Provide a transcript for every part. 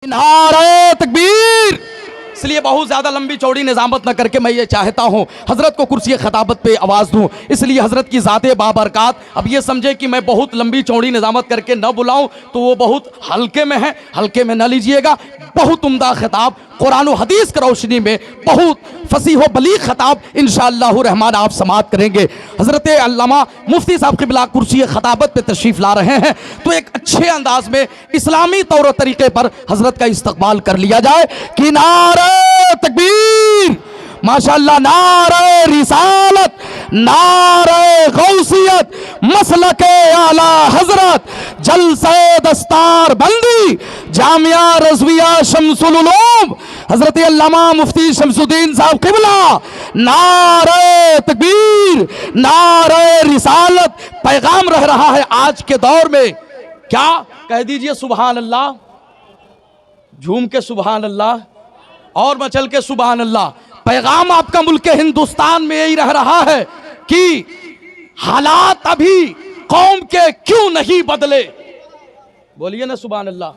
नारे तकबीर। इसलिए बहुत ज़्यादा लंबी चौड़ी निज़ामत न करके मैं ये चाहता हूँ हज़रत को कुर्सी खिताबत पे आवाज़ दूँ। इसलिए हज़रत की ज़ाते बाबरकात अब ये समझे कि मैं बहुत लंबी चौड़ी निज़ामत करके न बुलाऊँ तो वो बहुत हल्के में है, हल्के में न लीजिएगा। बहुत उम्दा खिताब कुरान और हदीस की रोशनी में बहुत फसीह बलीग खिताब इंशाअल्लाह रहमान आप समात करेंगे। हज़रत अल्लामा मुफ्ती साहब क़िबला कुर्सी खिताबत पे तशरीफ़ ला रहे हैं तो एक अच्छे अंदाज में इस्लामी तौर तरीके पर हज़रत का इस्तकबाल कर लिया जाए कि नारे तकबीर, माशाअल्लाह, नारे रिसालत, नारे गौसियत, मसलके आला हजरत, जलसे दस्तार बंदी, जामिया रज़विया शम्सुल उलूम, हजरत अल्लामा मुफ्ती शमसुद्दीन साहब क़िबला, नारे तकबीर, नारे रिसालत। पैगाम रह रहा है आज के दौर में, क्या कह दीजिए सुभान अल्लाह, झूम के सुभान अल्लाह और मचल के सुभान अल्लाह। पैगाम आपका मुल्क हिंदुस्तान में यही रह रहा है कि हालात अभी कौम के क्यों नहीं बदले। बोलिए ना सुभान अल्लाह।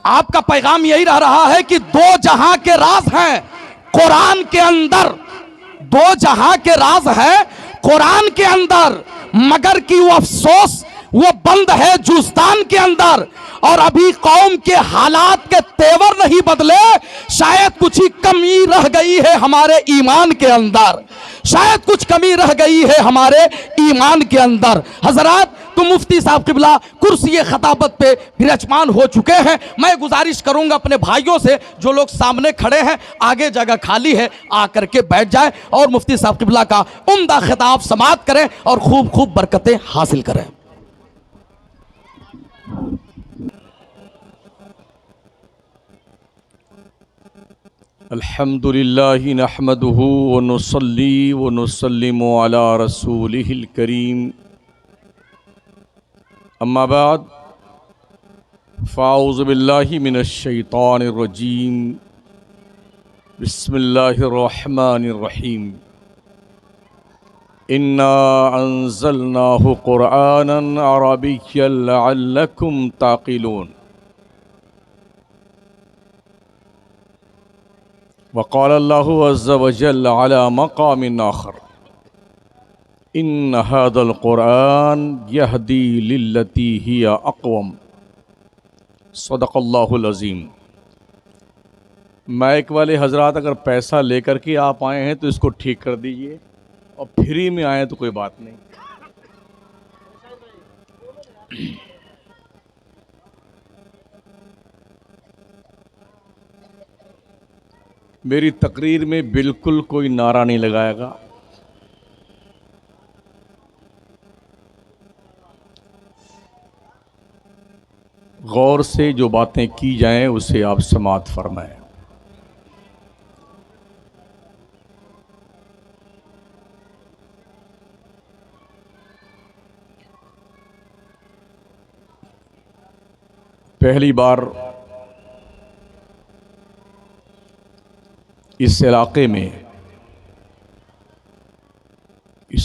आपका पैगाम यही रह रहा है कि दो जहां के राज हैं कुरान के अंदर, दो जहां के राज है कुरान के अंदर, मगर कि वो अफसोस वो बंद है जुस्तान के अंदर। और अभी कौम के हालात के तेवर नहीं बदले, शायद कुछ ही कमी रह गई है हमारे ईमान के अंदर, शायद कुछ कमी रह गई है हमारे ईमान के अंदर। हजरात, तो मुफ्ती साहब क़िबला कुर्सी खिताबत पे विराजमान हो चुके हैं। मैं गुजारिश करूंगा अपने भाइयों से, जो लोग सामने खड़े हैं आगे जगह खाली है, आकर के बैठ जाएं और मुफ्ती साहब क़िबला का उम्दा खिताब समात करें और खूब खूब बरकतें हासिल करें। अल्हम्दुलिल्लाहि नहमदुहु व नुसल्ली व नुसल्लिमु अला रसूलिहिल करीम, अम्मा बाद, फ़ाऊज़ु बिल्लाहि मिनश शैतानिर रजीम, बिस्मिल्लाहिर रहमानिर रहीम। इन्ना अंज़लनाहु क़ुरआनन अरबिय्यन लअल्लकुम ताक़िलून। वक़ाल अल्लाहु अज़्ज़ा व जल्ल अला मक़ामिन आख़र, इन्न हाज़ल क़ुरआन यहदी लिल्लती हिया अक़वम। सदक़ल्लाहुल अज़ीम। माइक वाले हज़रात अगर पैसा लेकर के आप आए हैं तो इसको ठीक कर दीजिए, और फ्री में आए तो कोई बात नहीं। मेरी तकरीर में बिल्कुल कोई नारा नहीं लगाएगा। गौर से जो बातें की जाएं उसे आप समात फरमाएं। पहली बार इस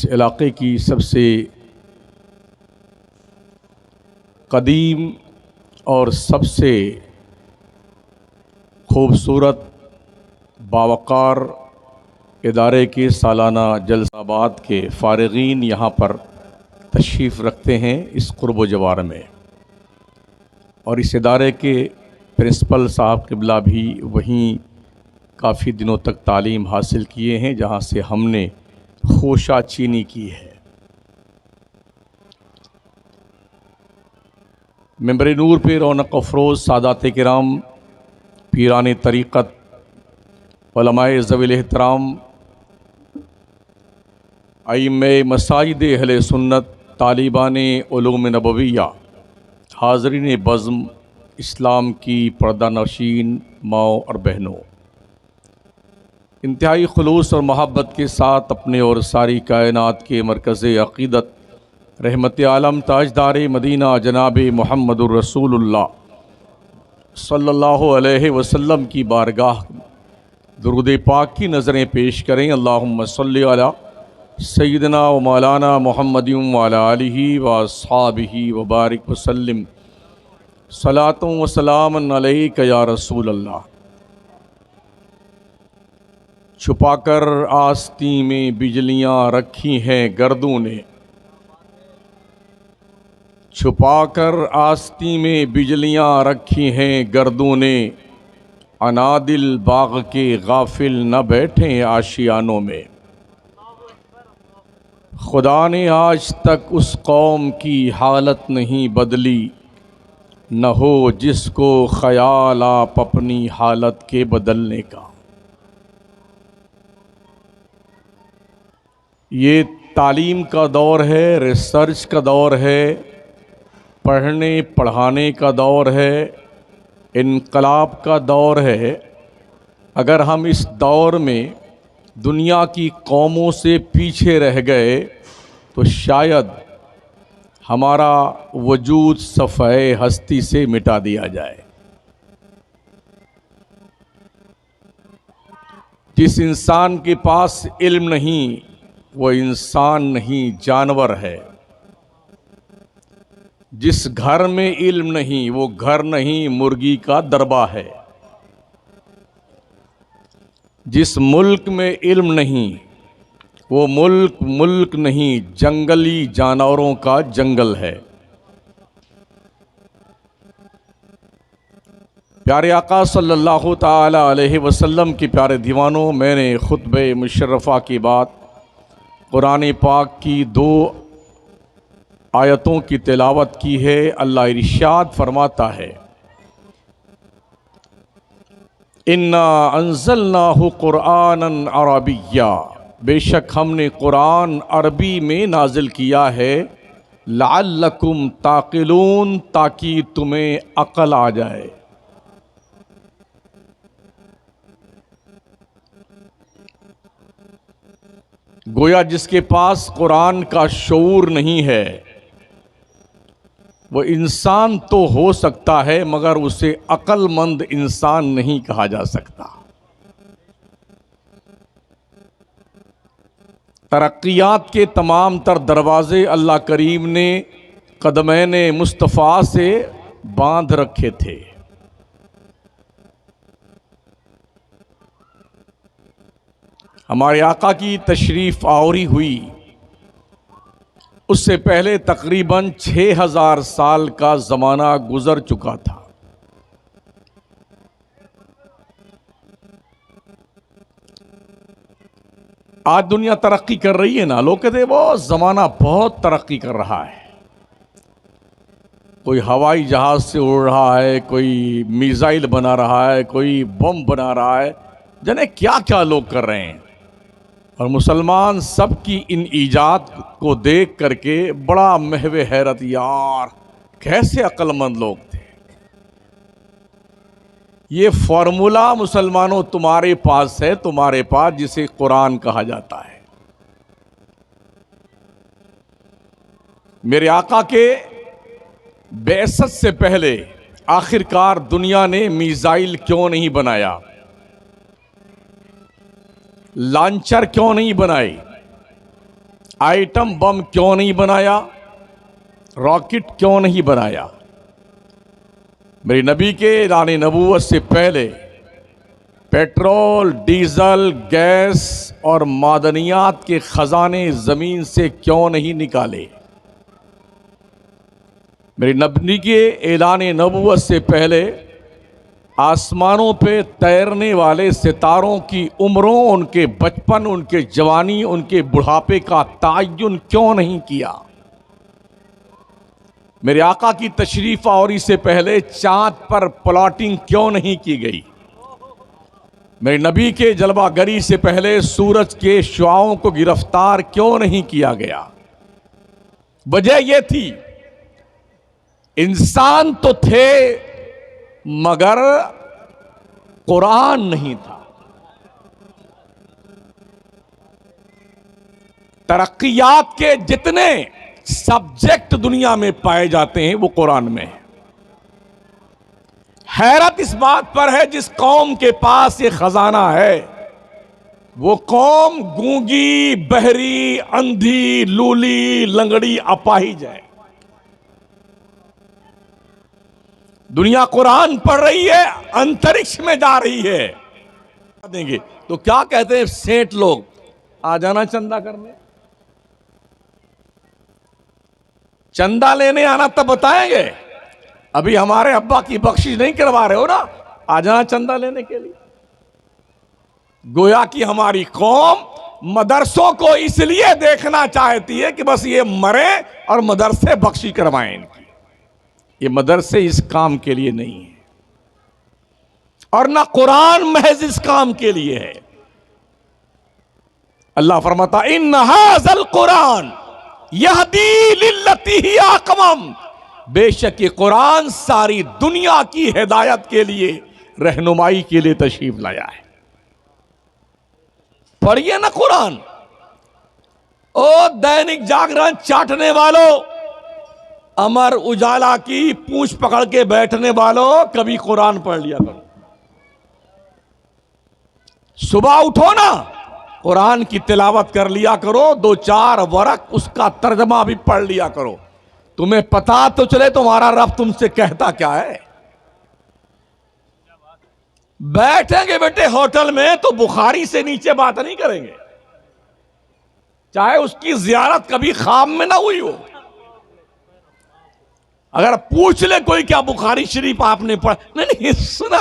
इलाक़े की सबसे कदीम और सबसे खूबसूरत बावकार इदारे के सालाना जलसाबाद के फ़ारिगीन यहाँ पर तशरीफ़ रखते हैं इस क़ुर्ब व जवार में, और इस इदारे के प्रिंसिपल साहब क़िबला भी वहीं काफ़ी दिनों तक तालीम हासिल किए हैं जहाँ से हमने खोशा चीनी की है। मेंबर नूर पे रौनक अफरोज़ सादात किराम, पीरान तरीक़त, उलमाए ज़वील एहतराम, अइम्मे मसाजिद अहले सुन्नत, तालिबान उलूम नबविया, हाज़रीन बज़्म, इस्लाम की पर्दा नशीन माओ और बहनों, इंतहाई खुलूस और मोहब्बत के साथ अपने और सारी कायनात के मरकज़ अक़ीदत रहमत आलम ताजदार मदीना जनाब मुहम्मदुर रसूलुल्लाह सल्लल्लाहु अलैहि वसल्लम की बारगाह दुरूद पाक की नज़रें पेश करें। अल्लाहुम्मा सल्लि अला सय्यिदना व मौलाना मुहम्मदिन व अला आलिहि व अस्हाबिहि व बारिक वसल्लिम सलातुं व सलामुन अलैका या रसूल अल्लाह। छुपाकर आस्ती में बिजलियां रखी हैं गर्दों ने, छुपाकर आस्ती में बिजलियां रखी हैं गर्दों ने, अनादिल बाग के गाफिल न बैठे आशियानों में। खुदा ने आज तक उस कौम की हालत नहीं बदली, न हो जिसको ख्याल आप अपनी हालत के बदलने का। ये तालीम का दौर है, रिसर्च का दौर है, पढ़ने पढ़ाने का दौर है, इनकलाब का दौर है। अगर हम इस दौर में दुनिया की कौमों से पीछे रह गए तो शायद हमारा वजूद सफ़े हस्ती से मिटा दिया जाए। जिस इंसान के पास इल्म नहीं वो इंसान नहीं, जानवर है। जिस घर में इल्म नहीं वो घर नहीं, मुर्गी का दरबा है। जिस मुल्क में इल्म नहीं वो मुल्क मुल्क नहीं, जंगली जानवरों का जंगल है। प्यारे आका सल्लल्लाहु ताला अलैहि वसल्लम के प्यारे दीवानों, मैंने खुतबे मुशर्रफ़ा की बात कुरान पाक की 2 आयतों की तिलावत की है। अल्लाह इरशाद फरमाता है, इन्ना अंज़लनाहु कुरआनन अरबिय्या, बेशक हमने कुरान अरबी में नाजिल किया है, लअल्लकुम ताक़िलून, ताकि तुम्हें अक़ल आ जाए। गोया जिसके पास कुरान का शऊर नहीं है वो इंसान तो हो सकता है मगर उसे अक्लमंद इंसान नहीं कहा जा सकता। तरक्कियात के तमाम तर दरवाजे अल्लाह करीम ने कदमैन मुस्तफ़ा से बांध रखे थे। हमारे आका की तशरीफ़ आवरी हुई उससे पहले तकरीबन 6000 साल का ज़माना गुज़र चुका था। आज दुनिया तरक्की कर रही है ना, लोग कहते हैं वो ज़माना बहुत तरक्की कर रहा है। कोई हवाई जहाज़ से उड़ रहा है, कोई मिसाइल बना रहा है, कोई बम बना रहा है, जाने क्या क्या लोग कर रहे हैं। और मुसलमान सबकी इन ईजाद को देख करके बड़ा महवे हैरत, यार कैसे अक्लमंद लोग थे। ये फॉर्मूला मुसलमानों तुम्हारे पास है, तुम्हारे पास, जिसे कुरान कहा जाता है। मेरे आका के बेअसत से पहले आखिरकार दुनिया ने मिसाइल क्यों नहीं बनाया, लॉन्चर क्यों नहीं बनाई, आइटम बम क्यों नहीं बनाया, रॉकेट क्यों नहीं बनाया। मेरे नबी के ऐलान नबूवत से पहले पेट्रोल, डीजल, गैस और मादनियात के खजाने ज़मीन से क्यों नहीं निकाले। मेरे नबी के ऐलान नबूवत से पहले आसमानों पे तैरने वाले सितारों की उम्रों, उनके बचपन, उनके जवानी, उनके बुढ़ापे का तयन क्यों नहीं किया। मेरे आका की तशरीफ़ आवरी से पहले चांद पर प्लॉटिंग क्यों नहीं की गई। मेरे नबी के जलवागरी से पहले सूरज के शुआओं को गिरफ्तार क्यों नहीं किया गया। वजह यह थी इंसान तो थे मगर कुरान नहीं था। तरक्कियात के जितने सब्जेक्ट दुनिया में पाए जाते हैं वो कुरान में है। हैरत इस बात पर है जिस कौम के पास ये खजाना है वो कौम गूंगी, बहरी, अंधी, लूली, लंगड़ी, अपाहिज है। दुनिया कुरान पढ़ रही है, अंतरिक्ष में जा रही है। देंगे तो क्या कहते हैं सेठ लोग, आ जाना चंदा करने। चंदा लेने आना तब बताएंगे, अभी हमारे अब्बा की बख्शिश नहीं करवा रहे हो ना, आ जाना चंदा लेने के लिए। गोया कि हमारी कौम मदरसों को इसलिए देखना चाहती है कि बस ये मरे और मदरसे बख्शी करवाएं इनकी। ये मदरसे इस काम के लिए नहीं है, और ना कुरान महज इस काम के लिए है। अल्लाह फरमाता इन हाज़ल कुरान यहदी लिल्लती ही अक़वम, बेशक ये कुरान सारी दुनिया की हिदायत के लिए, रहनुमाई के लिए तशरीफ लाया है। पढ़िए ना कुरान। ओ दैनिक जागरण चाटने वालों, अमर उजाला की पूंछ पकड़ के बैठने वालों, कभी कुरान पढ़ लिया करो। सुबह उठो ना, कुरान की तिलावत कर लिया करो, 2-4 वरक उसका तर्जमा भी पढ़ लिया करो। तुम्हें पता तो चले तुम्हारा रब तुमसे कहता क्या है। बैठेंगे बेटे होटल में तो बुखारी से नीचे बात नहीं करेंगे, चाहे उसकी जियारत कभी ख्वाब में ना हुई हो। अगर पूछ ले कोई क्या बुखारी शरीफ आपने पढ़ा, नहीं सुना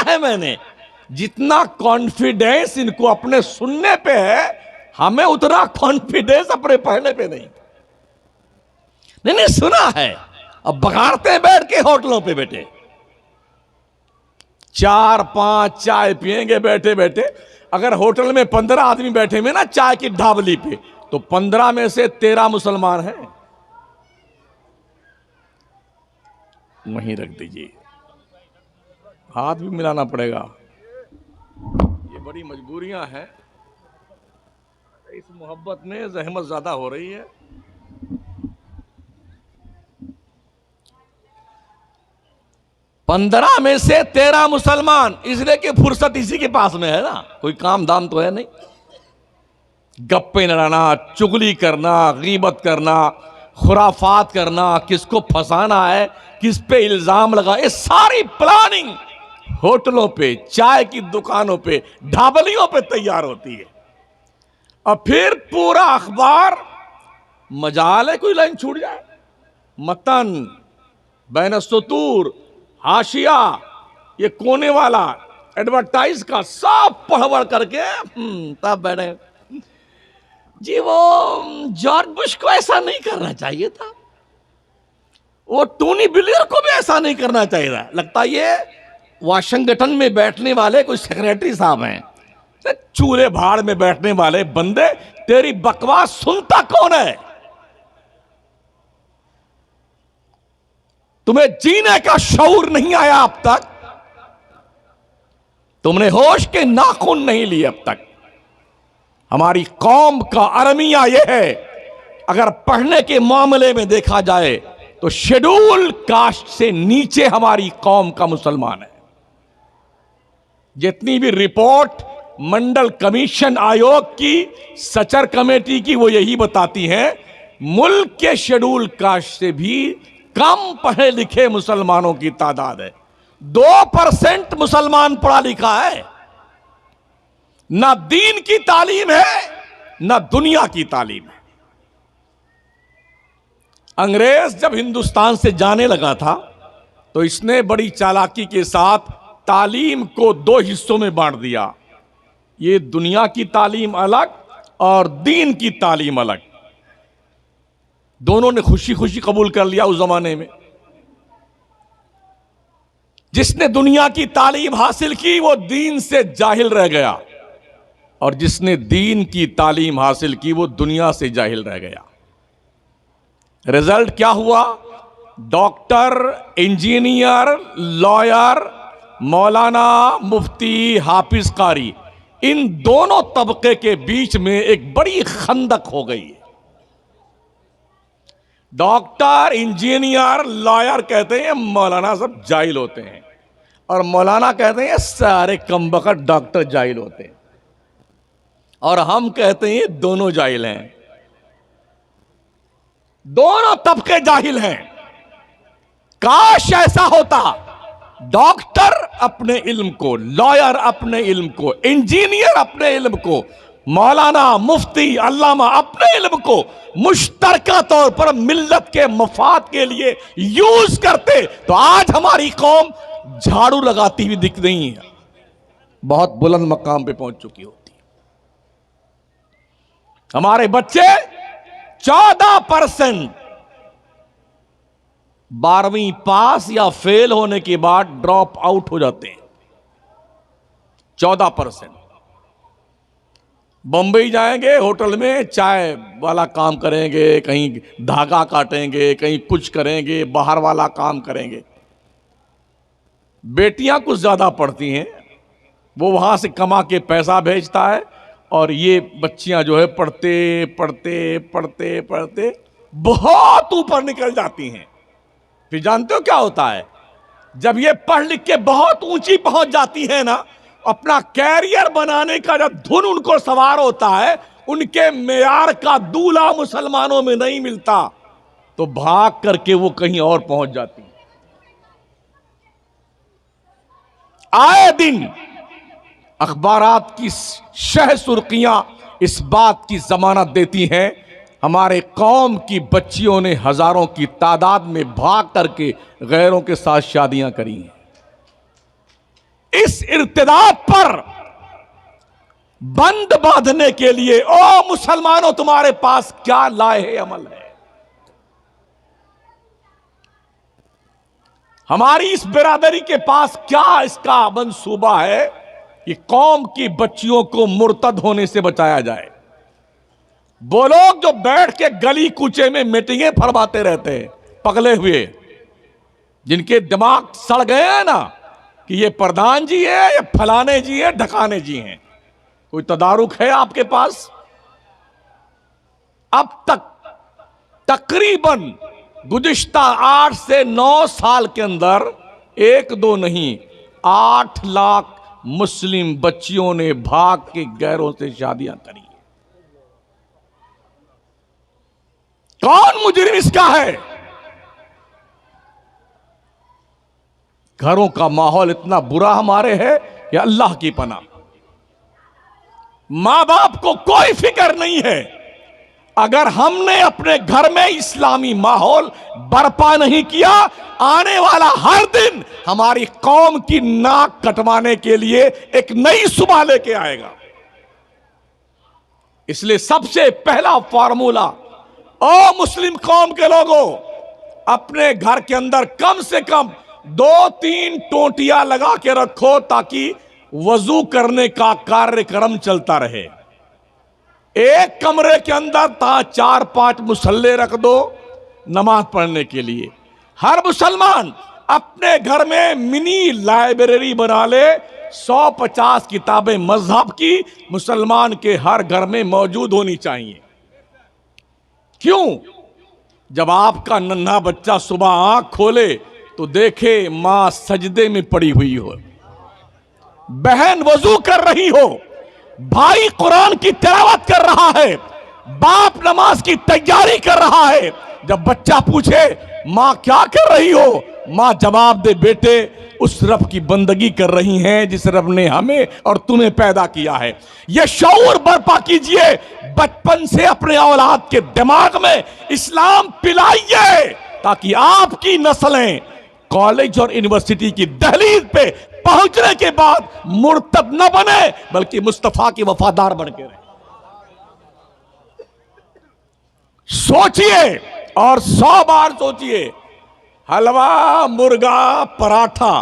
है मैंने। जितना कॉन्फिडेंस इनको अपने सुनने पे है, हमें उतना कॉन्फिडेंस अपने पढ़ने पे नहीं सुना है। अब बघाड़ते बैठ के होटलों पे बेटे, 4-5 चाय पिएंगे बैठे बैठे। अगर होटल में 15 आदमी बैठे हुए ना चाय की ढाबली पे, तो 15 में से 13 मुसलमान हैं। वहीं रख दीजिए, हाथ भी मिलाना पड़ेगा। ये बड़ी मजबूरियां हैं, इस मोहब्बत में जहमत ज्यादा हो रही है। पंद्रह में से 13 मुसलमान, इसलिए कि फुर्सत इसी के पास में है ना, कोई काम दाम तो है नहीं। गप्पे लड़ाना, चुगली करना, गीबत करना, खुराफात करना, किसको फंसाना है, किस पे इल्जाम लगा, ये सारी प्लानिंग होटलों पे, चाय की दुकानों पे, ढाबलियों पे तैयार होती है। और फिर पूरा अखबार, मजाल है कोई लाइन छूट जाए, मतन, बैन सतूर, हाशिया, ये कोने वाला एडवर्टाइज का सब पढ़ करके तब बैठे जी। वो जॉर्ज बुश को ऐसा नहीं करना चाहिए था, वो टोनी ब्लेयर को भी ऐसा नहीं करना चाहिए था। लगता है ये वाशिंगटन में बैठने वाले कोई सेक्रेटरी साहब हैं। चूल्हे भाड़ में बैठने वाले बंदे, तेरी बकवास सुनता कौन है? तुम्हें जीने का शऊर नहीं आया अब तक, तुमने होश के नाखून नहीं लिए अब तक। हमारी कौम का अलमिया यह है, अगर पढ़ने के मामले में देखा जाए तो शेड्यूल कास्ट से नीचे हमारी कौम का मुसलमान है। जितनी भी रिपोर्ट मंडल कमीशन आयोग की, सचर कमेटी की, वो यही बताती हैं, मुल्क के शेड्यूल कास्ट से भी कम पढ़े लिखे मुसलमानों की तादाद है। 2% मुसलमान पढ़ा लिखा है। ना दीन की तालीम है, ना दुनिया की तालीम है। अंग्रेज जब हिंदुस्तान से जाने लगा था तो इसने बड़ी चालाकी के साथ तालीम को 2 हिस्सों में बांट दिया। ये दुनिया की तालीम अलग और दीन की तालीम अलग। दोनों ने खुशी खुशी कबूल कर लिया उस जमाने में। जिसने दुनिया की तालीम हासिल की वो दीन से जाहिल रह गया, और जिसने दीन की तालीम हासिल की वो दुनिया से जाहिल रह गया। रिजल्ट क्या हुआ? डॉक्टर, इंजीनियर, लॉयर, मौलाना, मुफ्ती, हाफिज कारी, इन दोनों तबके के बीच में एक बड़ी खंदक हो गई। डॉक्टर, इंजीनियर, लॉयर कहते हैं मौलाना सब जाहिल होते हैं, और मौलाना कहते हैं सारे कमबख्त डॉक्टर जाहिल होते हैं, और हम कहते हैं दोनों जाहिल हैं। दोनों तबके जाहिल हैं। काश ऐसा होता, डॉक्टर अपने इल्म को, लॉयर अपने इल्म को, इंजीनियर अपने इल्म को, मौलाना, मुफ्ती, अल्लामा अपने इल्म को मुश्तरका तौर पर मिल्लत के मफाद के लिए यूज करते, तो आज हमारी कौम झाड़ू लगाती हुई दिख रही है, बहुत बुलंद मकाम पे पहुंच चुकी होती। हमारे बच्चे 14% 12वीं पास या फेल होने के बाद ड्रॉप आउट हो जाते हैं। 14%। बंबई जाएंगे, होटल में चाय वाला काम करेंगे, कहीं धागा काटेंगे, कहीं कुछ करेंगे, बाहर वाला काम करेंगे। बेटियां कुछ ज्यादा पढ़ती हैं, वो वहां से कमा के पैसा भेजता है, और ये बच्चियां जो है पढ़ते पढ़ते पढ़ते पढ़ते बहुत ऊपर निकल जाती हैं। फिर जानते हो क्या होता है, जब ये पढ़ लिख के बहुत ऊंची पहुंच जाती है ना, अपना कैरियर बनाने का जब धुन उनको सवार होता है, उनके मेयार का दूल्हा मुसलमानों में नहीं मिलता, तो भाग करके वो कहीं और पहुंच जाती है। आए दिन अखबारात की शह सुर्खियां इस बात की जमानत देती हैं, हमारे कौम की बच्चियों ने हजारों की तादाद में भाग करके गैरों के साथ शादियां करी हैं। इस इर्तिदाद पर बंद बांधने के लिए, ओ मुसलमानों, तुम्हारे पास क्या लाहे अमल है? हमारी इस बिरादरी के पास क्या इसका मंसूबा है कि कौम की बच्चियों को मुर्तद होने से बचाया जाए? वो लोग जो बैठ के गली कूचे में मीटिंगें फरमाते रहते हैं, पगले हुए, जिनके दिमाग सड़ गए हैं ना कि ये प्रधान जी है, ये फलाने जी है, ढकाने जी हैं, कोई तदारुक है आपके पास? अब तक तकरीबन गुज़िश्ता 8 से 9 साल के अंदर 1-2 नहीं, 8 लाख मुस्लिम बच्चियों ने भाग के गैरों से शादियां करी। कौन मुजरिम इसका है? घरों का माहौल इतना बुरा हमारे है कि अल्लाह की पनाह। मां बाप को कोई फिक्र नहीं है। अगर हमने अपने घर में इस्लामी माहौल बर्पा नहीं किया, आने वाला हर दिन हमारी कौम की नाक कटवाने के लिए एक नई सुबह लेके आएगा। इसलिए सबसे पहला फार्मूला, ओ मुस्लिम कौम के लोगों, अपने घर के अंदर कम से कम 2-3 टोंटियां लगा के रखो, ताकि वजू करने का कार्यक्रम चलता रहे। एक कमरे के अंदर 4-5 मुसल्ले रख दो नमाज पढ़ने के लिए। हर मुसलमान अपने घर में मिनी लाइब्रेरी बना ले, 150 किताबें मजहब की मुसलमान के हर घर में मौजूद होनी चाहिए। क्यों? जब आपका नन्हा बच्चा सुबह आंख खोले तो देखे मां सजदे में पड़ी हुई हो, बहन वजू कर रही हो, भाई कुरान की तिलावत कर रहा है, बाप नमाज की तैयारी कर रहा है। जब बच्चा पूछे मां क्या कर रही हो, मां जवाब दे, बेटे उस रब की बंदगी कर रही हैं जिस रब ने हमें और तुम्हें पैदा किया है। यह शऊर बर्पा कीजिए, बचपन से अपने औलाद के दिमाग में इस्लाम पिलाइए, ताकि आपकी नस्लें कॉलेज और यूनिवर्सिटी की दहलीज पे पहुंचने के बाद मुर्तद न बने, बल्कि मुस्तफा के वफादार बन के रहे। सोचिए और 100 बार सोचिए। हलवा, मुर्गा, पराठा,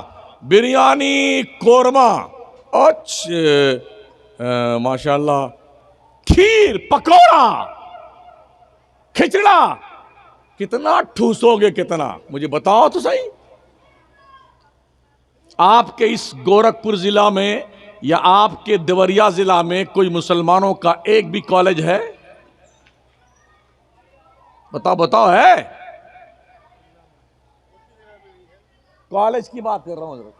बिरयानी, कोरमा, माशाल्लाह, खीर, पकौड़ा, खिचड़ा, कितना ठूसोगे? कितना? मुझे बताओ तो सही। आपके इस गोरखपुर जिला में या आपके देवरिया जिला में कोई मुसलमानों का एक भी कॉलेज है? बताओ बताओ, है? कॉलेज की बात कर रहा हूं,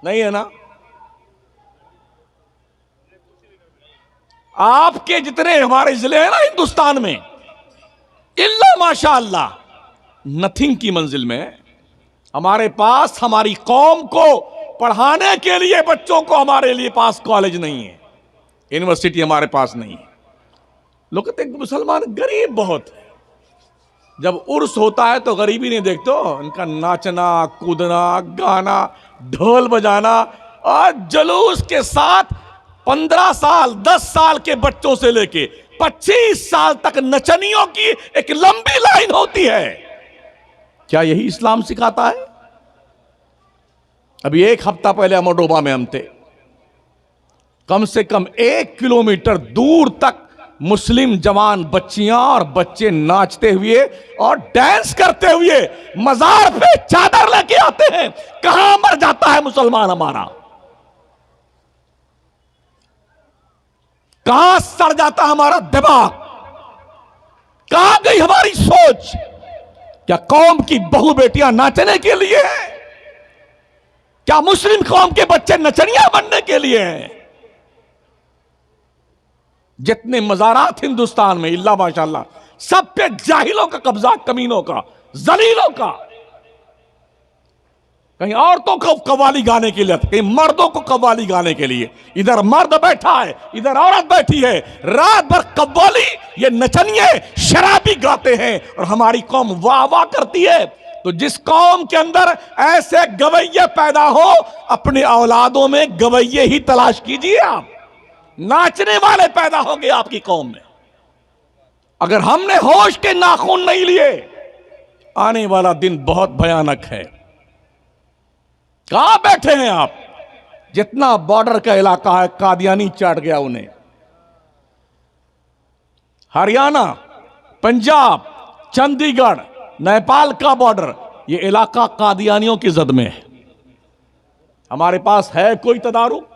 नहीं है ना? आपके जितने हमारे जिले हैं ना हिंदुस्तान में, इल्ला माशाअल्लाह नथिंग की मंजिल में, हमारे पास हमारी कौम को पढ़ाने के लिए बच्चों को हमारे लिए पास कॉलेज नहीं है, यूनिवर्सिटी हमारे पास नहीं है। लोग कहते हैं मुसलमान गरीब बहुत है। जब उर्स होता है तो गरीबी नहीं देखते हो, इनका नाचना कूदना गाना ढोल बजाना और जुलूस के साथ 15 साल 10 साल के बच्चों से लेके 25 साल तक नचनियों की एक लंबी लाइन होती है। क्या यही इस्लाम सिखाता है? अभी 1 हफ्ता पहले अमोडोबा में हम थे। कम से कम 1 किलोमीटर दूर तक मुस्लिम जवान बच्चियां और बच्चे नाचते हुए और डांस करते हुए मजार पे चादर लेके आते हैं। कहां मर जाता है मुसलमान हमारा? कहां सड़ जाता हमारा दिमाग? कहां गई हमारी सोच? क्या कौम की बहू बेटियां नाचने के लिए हैं? क्या मुस्लिम कौम के बच्चे नचनिया बनने के लिए हैं? जितने मज़ारात हिंदुस्तान में इल्ला माशाल्लाह सब पे जाहिलों का कब्जा, कमीनों का, जलीलों का। कहीं औरतों को कव्वाली गाने के लिए, कहीं मर्दों को कव्वाली गाने के लिए। इधर मर्द बैठा है, इधर औरत बैठी है, रात भर कव्वाली ये नचनिए शराबी गाते हैं और हमारी कौम वाह वाह करती है। तो जिस कौम के अंदर ऐसे गवैये पैदा हो, अपने औलादों में गवैये ही तलाश कीजिए आप। नाचने वाले पैदा होंगे आपकी कौम में। अगर हमने होश के नाखून नहीं लिए, आने वाला दिन बहुत भयानक है। कहां बैठे हैं आप? जितना बॉर्डर का इलाका है कादियानी चाट गया उन्हें। हरियाणा, पंजाब, चंडीगढ़, नेपाल का बॉर्डर, ये इलाका कादियानियों की जद में है। हमारे पास है कोई तदारुक?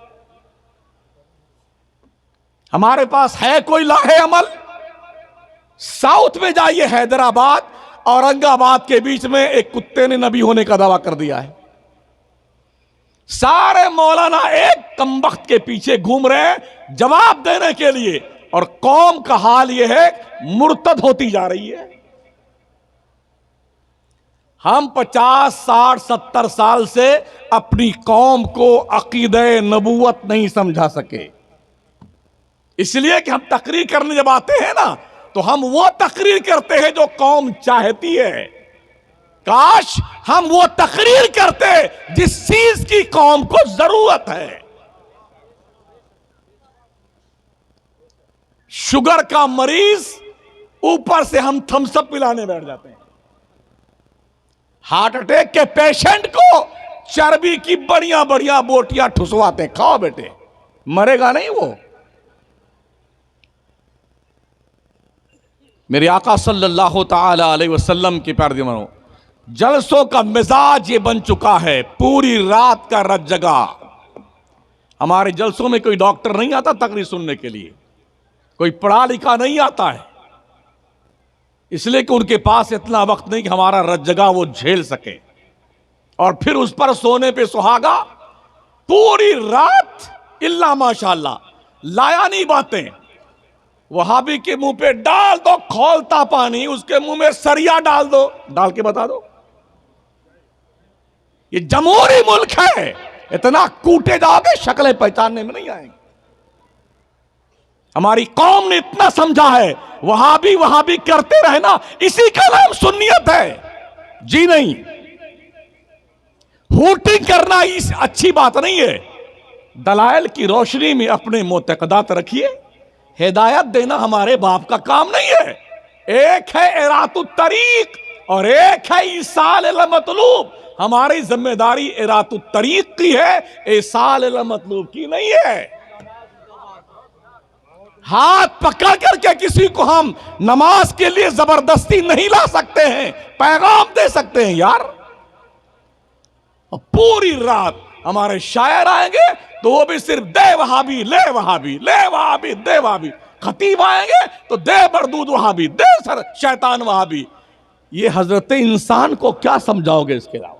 हमारे पास है कोई लाहे अमल? साउथ में जाइए, हैदराबाद औरंगाबाद के बीच में एक कुत्ते ने नबी होने का दावा कर दिया है। सारे मौलाना एक कमबख्त के पीछे घूम रहे हैं जवाब देने के लिए, और कौम का हाल यह है मुर्तद होती जा रही है। हम 50, 60, 70 साल से अपनी कौम को अकीदे नबूवत नहीं समझा सके, इसलिए कि हम तकरीर करने जब आते हैं ना, तो हम वो तकरीर करते हैं जो कौम चाहती है। काश हम वो तकरीर करते जिस चीज की कौम को जरूरत है। शुगर का मरीज, ऊपर से हम थम्सअप पिलाने बैठ जाते हैं। हार्ट अटैक के पेशेंट को चर्बी की बढ़िया बढ़िया बोटियां ठुसवाते, खाओ बेटे, मरेगा नहीं वो। मेरे आका सल्लल्लाहु ताला अलैहि वसल्लम के प्यारे दीवानों, जलसों का मिजाज ये बन चुका है, पूरी रात का रत जगा। हमारे जलसों में कोई डॉक्टर नहीं आता तकरीर सुनने के लिए, कोई पढ़ा लिखा नहीं आता है, इसलिए कि उनके पास इतना वक्त नहीं कि हमारा रत जगा वो झेल सके। और फिर उस पर सोने पे सुहागा पूरी रात इल्ला माशाल्लाह, लाया नहीं बातें। वहाबी के मुंह पे डाल दो खौलता पानी, उसके मुंह में सरिया डाल दो, डाल के बता दो। ये जमहूरी मुल्क है, इतना कूटे जाओगे शक्लें पहचानने में नहीं आएंगे। हमारी कौम ने इतना समझा है, वहाबी वहाबी करते रहना इसी का नाम सुन्नियत है। जी नहीं, हूटिंग करना इस अच्छी बात नहीं है। दलाइल की रोशनी में अपने मोतकदात रखिए। हिदायत देना हमारे बाप का काम नहीं है। एक है इरातुत तरीक और एक है ईसाल इल मतलूब। हमारी जिम्मेदारी इरातुत तरीक की है, ईसाल इल मतलूब की नहीं है। हाथ पकड़ करके किसी को हम नमाज के लिए जबरदस्ती नहीं ला सकते हैं, पैगाम दे सकते हैं यार। पूरी रात हमारे शायर आएंगे तो वो भी सिर्फ दे वहाबी ले वहाबी, ले वहाबी दे वहाबी। खतीब आएंगे तो दे बरदूद वहाबी, दे सर शैतान वहाबी। ये हजरत इंसान को क्या समझाओगे इसके अलावा?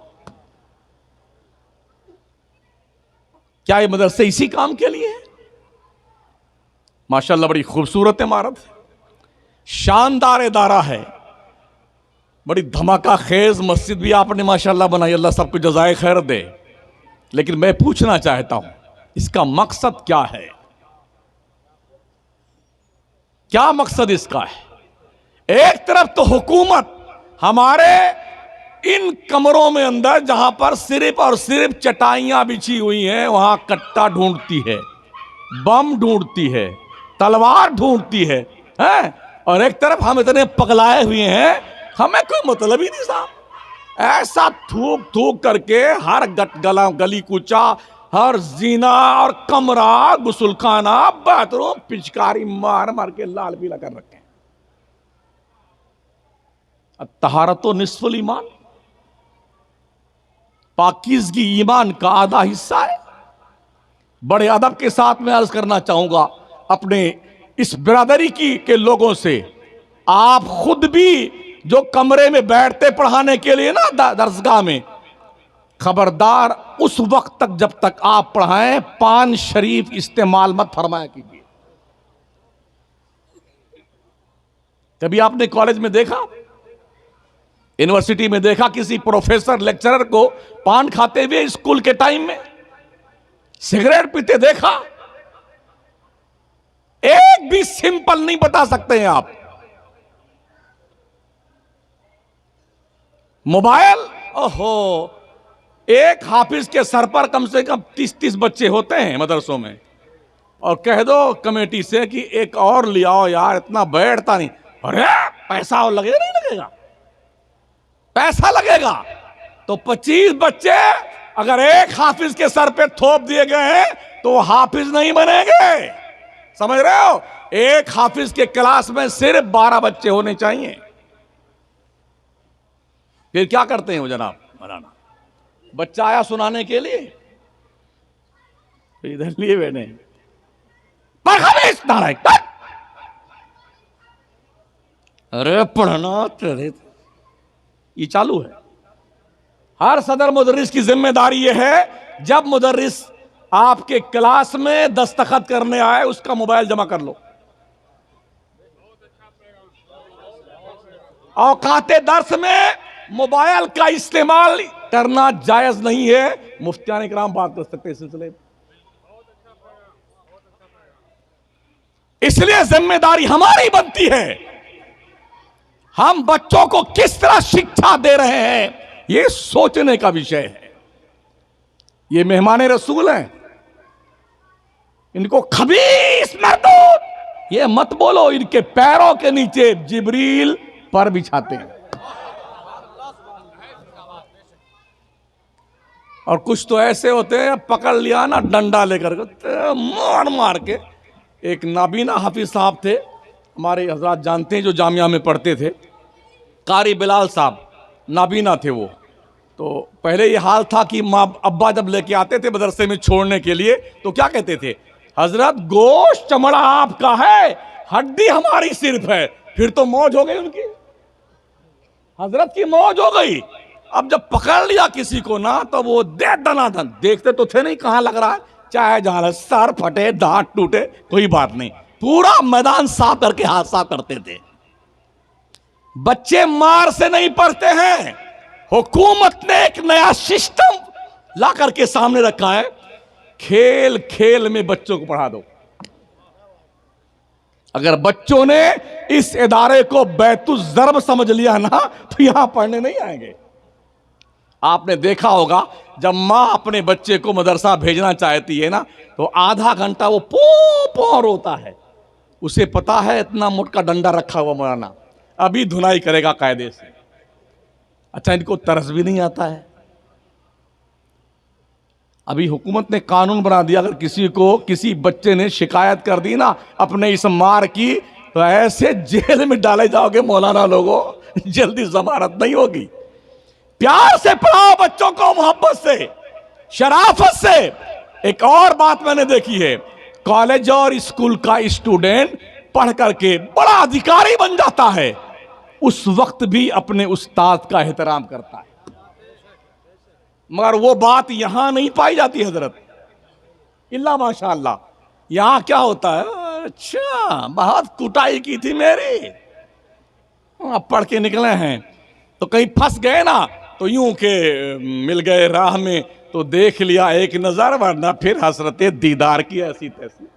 क्या ये मदरसे इसी काम के लिए है? माशाल्लाह बड़ी खूबसूरत इमारत है, शानदार इदारा है। बड़ी धमाका खेज मस्जिद भी आपने माशाल्लाह बनाई, अल्लाह सबको जज़ाए खैर दे। लेकिन मैं पूछना चाहता हूं इसका मकसद क्या है? क्या मकसद इसका है? एक तरफ तो हुकूमत हमारे इन कमरों में अंदर जहां पर सिर्फ और सिर्फ चटाइयां बिछी हुई हैं वहां कट्टा ढूंढती है, बम ढूंढती है, तलवार ढूंढती है, हैं? और एक तरफ हम इतने पगलाए हुए हैं, हमें कोई मतलब ही नहीं साहब। ऐसा थूक थूक करके हर गला गली कूचा, हर जीना और कमरा, गुसलखाना, बाथरूम पिचकारी मार मार के लाल पीला कर रखे हैं। तहारतो निस्फुल ईमान, पाकीज़गी ईमान का आधा हिस्सा है। बड़े अदब के साथ मैं अर्ज करना चाहूंगा अपने इस बिरादरी के लोगों से, आप खुद भी जो कमरे में बैठते पढ़ाने के लिए ना दरसगाह में, खबरदार उस वक्त तक जब तक आप पढ़ाएं पान शरीफ इस्तेमाल मत फरमाया कीजिए। कभी आपने कॉलेज में देखा, यूनिवर्सिटी में देखा किसी प्रोफेसर लेक्चरर को पान खाते हुए स्कूल के टाइम में? सिगरेट पीते देखा? एक भी सिंपल नहीं बता सकते हैं आप। मोबाइल, ओहो, एक हाफिज के सर पर कम से कम 30-30 बच्चे होते हैं मदरसों में, और कह दो कमेटी से कि एक और ले आओ यार, इतना बैठता नहीं। अरे पैसा और लगेगा नहीं लगेगा? पैसा लगेगा। तो 25 बच्चे अगर एक हाफिज के सर पे थोप दिए गए हैं तो वो हाफिज नहीं बनेंगे। समझ रहे हो? एक हाफिज के क्लास में सिर्फ 12 बच्चे होने चाहिए। फिर क्या करते हैं वो जनाब मौलाना? बच्चा आया सुनाने के लिए, तो इधर लिए बैठे अरे पढ़ना तेरे, ये चालू है। हर सदर मुदर्रिस की जिम्मेदारी यह है, जब मुदर्रिस आपके क्लास में दस्तखत करने आए उसका मोबाइल जमा कर लो। औकाते दर्स में मोबाइल का इस्तेमाल करना जायज नहीं है। मुफ्तियान इकराम बात कर सकते हैं इस सिलसिले में। इसलिए जिम्मेदारी हमारी बनती है, हम बच्चों को किस तरह शिक्षा दे रहे हैं ये सोचने का विषय है। ये मेहमान रसूल हैं, इनको खबीस मरदूद ये मत बोलो। इनके पैरों के नीचे जिब्रील पर बिछाते हैं। और कुछ तो ऐसे होते हैं, पकड़ लिया ना डंडा लेकर मार मार के। एक नाबीना हाफिज साहब थे, हमारे हजरात जानते हैं जो जामिया में पढ़ते थे, कारी बिलाल साहब, नाबीना थे वो। तो पहले ये हाल था कि माँ अब्बा जब लेके आते थे मदरसे में छोड़ने के लिए तो क्या कहते थे, हजरत गोश्त चमड़ा आपका है, हड्डी हमारी सिर्फ है। फिर तो मौज हो गई उनकी, हजरत की मौज हो गई। अब जब पकड़ लिया किसी को ना तो वो दे दनादन, देखते तो थे नहीं कहां लग रहा है, चाहे जहां सर फटे दांत टूटे कोई बात नहीं, पूरा मैदान साफ करके हाथ साफ करते थे। बच्चे मार से नहीं पढ़ते हैं, हुकूमत ने एक नया सिस्टम ला करके सामने रखा है, खेल खेल में बच्चों को पढ़ा दो। अगर बच्चों ने इस इदारे को बैतुल ज़र्ब समझ लिया ना तो यहां पढ़ने नहीं आएंगे। आपने देखा होगा जब मां अपने बच्चे को मदरसा भेजना चाहती है ना तो आधा घंटा वो पो पो रोता है। उसे पता है इतना मोटा डंडा रखा हुआ मौलाना अभी धुनाई करेगा कायदे से। अच्छा, इनको तरस भी नहीं आता है। अभी हुकूमत ने कानून बना दिया, अगर किसी को किसी बच्चे ने शिकायत कर दी ना अपने इस मार की तो ऐसे जेल में डाले जाओगे मौलाना लोगों, जल्दी जमानत नहीं होगी। प्यार से पढ़ाओ बच्चों को, मोहब्बत से, शराफत से। एक और बात मैंने देखी है, कॉलेज और स्कूल का स्टूडेंट पढ़ करके बड़ा अधिकारी बन जाता है, उस वक्त भी अपने उस्ताद का एहतराम करता है। मगर वो बात यहां नहीं पाई जाती हजरत, इल्ला माशाअल्लाह। यहां क्या होता है, अच्छा बहुत कुटाई की थी मेरी, अब पढ़ के निकले हैं तो कहीं फंस गए ना तो यूं के मिल गए राह में, तो देख लिया एक नजर, वरना फिर हसरते दीदार की ऐसी तैसी।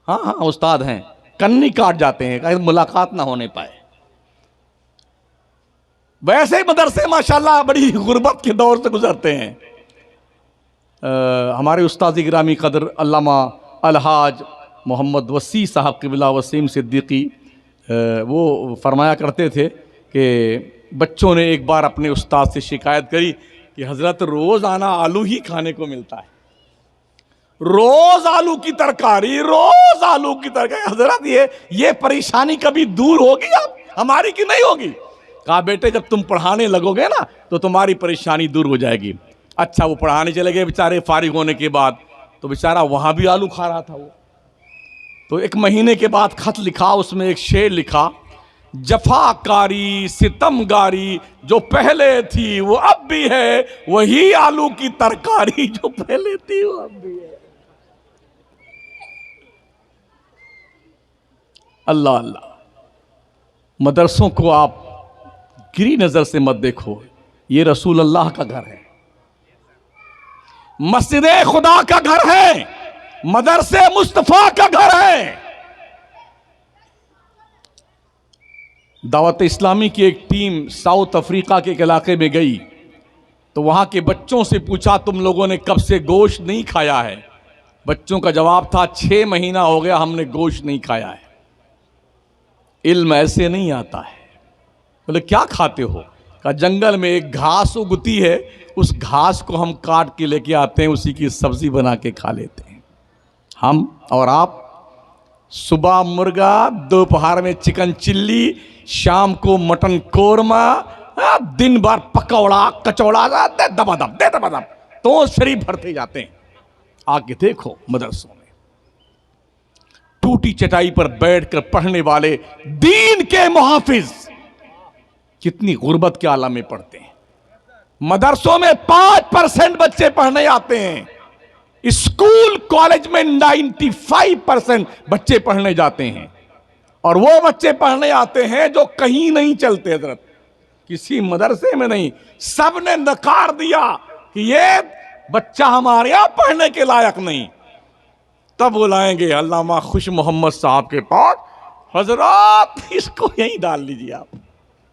हाँ हाँ उस्ताद हैं, कन्नी काट जाते हैं कहीं मुलाकात ना होने पाए। वैसे ही मदरसे माशाल्लाह बड़ी गुर्बत के दौर से गुजरते हैं। हमारे उस्ताद गिरामी कदर अल्लामा अलहाज मोहम्मद वसी साहब क़िबला वसीम सिद्दीकी वो फरमाया करते थे कि बच्चों ने एक बार अपने उस्ताद से शिकायत करी कि हज़रत रोज़ाना आलू ही खाने को मिलता है, रोज़ आलू की तरकारी, रोज़ आलू की तरकारी। हज़रत ये परेशानी कभी दूर होगी अब हमारी कि नहीं होगी? कहा बेटे जब तुम पढ़ाने लगोगे ना तो तुम्हारी परेशानी दूर हो जाएगी। अच्छा वो पढ़ाने चले गए बेचारे, फारिग होने के बाद तो बेचारा वहाँ भी आलू खा रहा था वो। तो एक महीने के बाद खत लिखा, उसमें एक शेर लिखा, जफाकारी सितमगारी जो पहले थी वो अब भी है, वही आलू की तरकारी जो पहले थी वो अब भी है। अल्लाह अल्लाह, मदरसों को आप गिरी नजर से मत देखो, ये रसूल अल्लाह का घर है, मस्जिद खुदा का घर है, मदरसे मुस्तफा का घर है। दावत इस्लामी की एक टीम साउथ अफ्रीका के एक इलाके में गई तो वहां के बच्चों से पूछा तुम लोगों ने कब से गोश्त नहीं खाया है? बच्चों का जवाब था 6 महीना हो गया हमने गोश्त नहीं खाया है। इल्म ऐसे नहीं आता है। बोले क्या खाते हो? कहा जंगल में एक घास उगती है, उस घास को हम काट के लेके आते हैं, उसी की सब्जी बना के खा लेते हैं। हम और आप सुबह मुर्गा, दोपहर में चिकन चिल्ली, शाम को मटन कोरमा, दिन भर पकौड़ा कचौड़ा दे दबादब तो शरीर भरते जाते हैं। आके देखो मदरसों में टूटी चटाई पर बैठकर पढ़ने वाले दीन के मुहाफिज कितनी गुर्बत के आलम में पढ़ते हैं। मदरसों में 5% बच्चे पढ़ने आते हैं, स्कूल कॉलेज में 95% बच्चे पढ़ने जाते हैं। और वो बच्चे पढ़ने आते हैं जो कहीं नहीं चलते, हजरत किसी मदरसे में नहीं। सब ने नकार दिया कि ये बच्चा हमारे यहां पढ़ने के लायक नहीं। तब बुलाएंगे अल्लामा खुश मोहम्मद साहब के पास, हजरत इसको यहीं डाल लीजिए, आप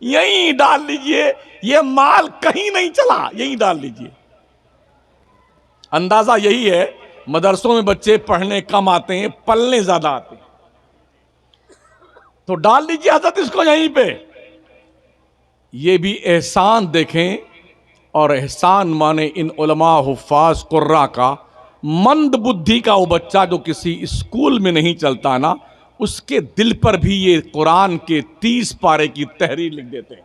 यहीं डाल लीजिए, ये माल कहीं नहीं चला, यहीं डाल लीजिए। अंदाजा यही है मदरसों में बच्चे पढ़ने कम आते हैं, पढ़ने ज्यादा आते हैं। तो डाल लीजिए हजरत इसको यहीं पे। ये भी एहसान देखें, और एहसान माने इन उलमा हुफ्फाज कुर्रा का, मंद बुद्धि का वो बच्चा जो किसी स्कूल में नहीं चलता ना, उसके दिल पर भी ये कुरान के 30 पारे की तहरीर लिख देते हैं।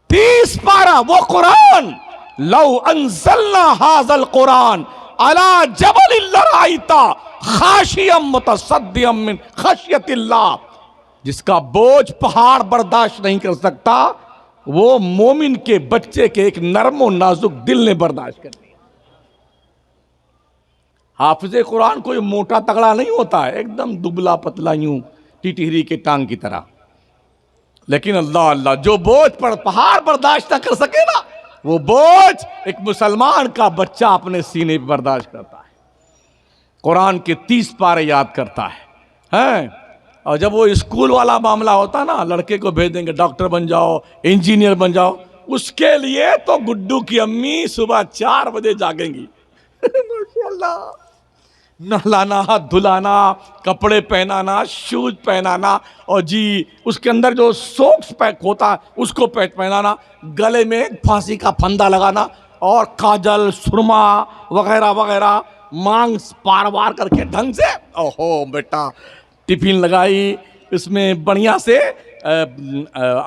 30 पारा वो कुरान, लौ अंज़लना हाज़ल कुरान अला जबलिन लराइता खाशियम मुतसद्दियम मिन खशियतिल्लाह, जिसका बोझ पहाड़ बर्दाश्त नहीं कर सकता, वो मोमिन के बच्चे के एक नरम और नाजुक दिल ने बर्दाश्त कर लिया। हाफिज़े कुरान कोई मोटा तगड़ा नहीं होता है, एकदम दुबला पतला यूं टिटहरी के टांग की तरह। लेकिन अल्लाह अल्लाह, जो बोझ पर पहाड़ बर्दाश्त ना कर सके ना, वो बोझ एक मुसलमान का बच्चा अपने सीने पर बर्दाश्त करता है, कुरान के 30 पारे याद करता है। और जब वो स्कूल वाला मामला होता ना, लड़के को भेज देंगे डॉक्टर बन जाओ, इंजीनियर बन जाओ, उसके लिए तो गुड्डू की अम्मी सुबह 4 बजे जागेंगी माशाअल्लाह, नहलाना, धुलाना, कपड़े पहनाना, शूज पहनाना, और जी उसके अंदर जो सॉक्स पैक होता है उसको पहनाना, गले में फांसी का फंदा लगाना, और काजल सुरमा वगैरह वगैरह, मांग पार वार करके ढंग से, ओहो बेटा टिफिन लगाई, इसमें बढ़िया से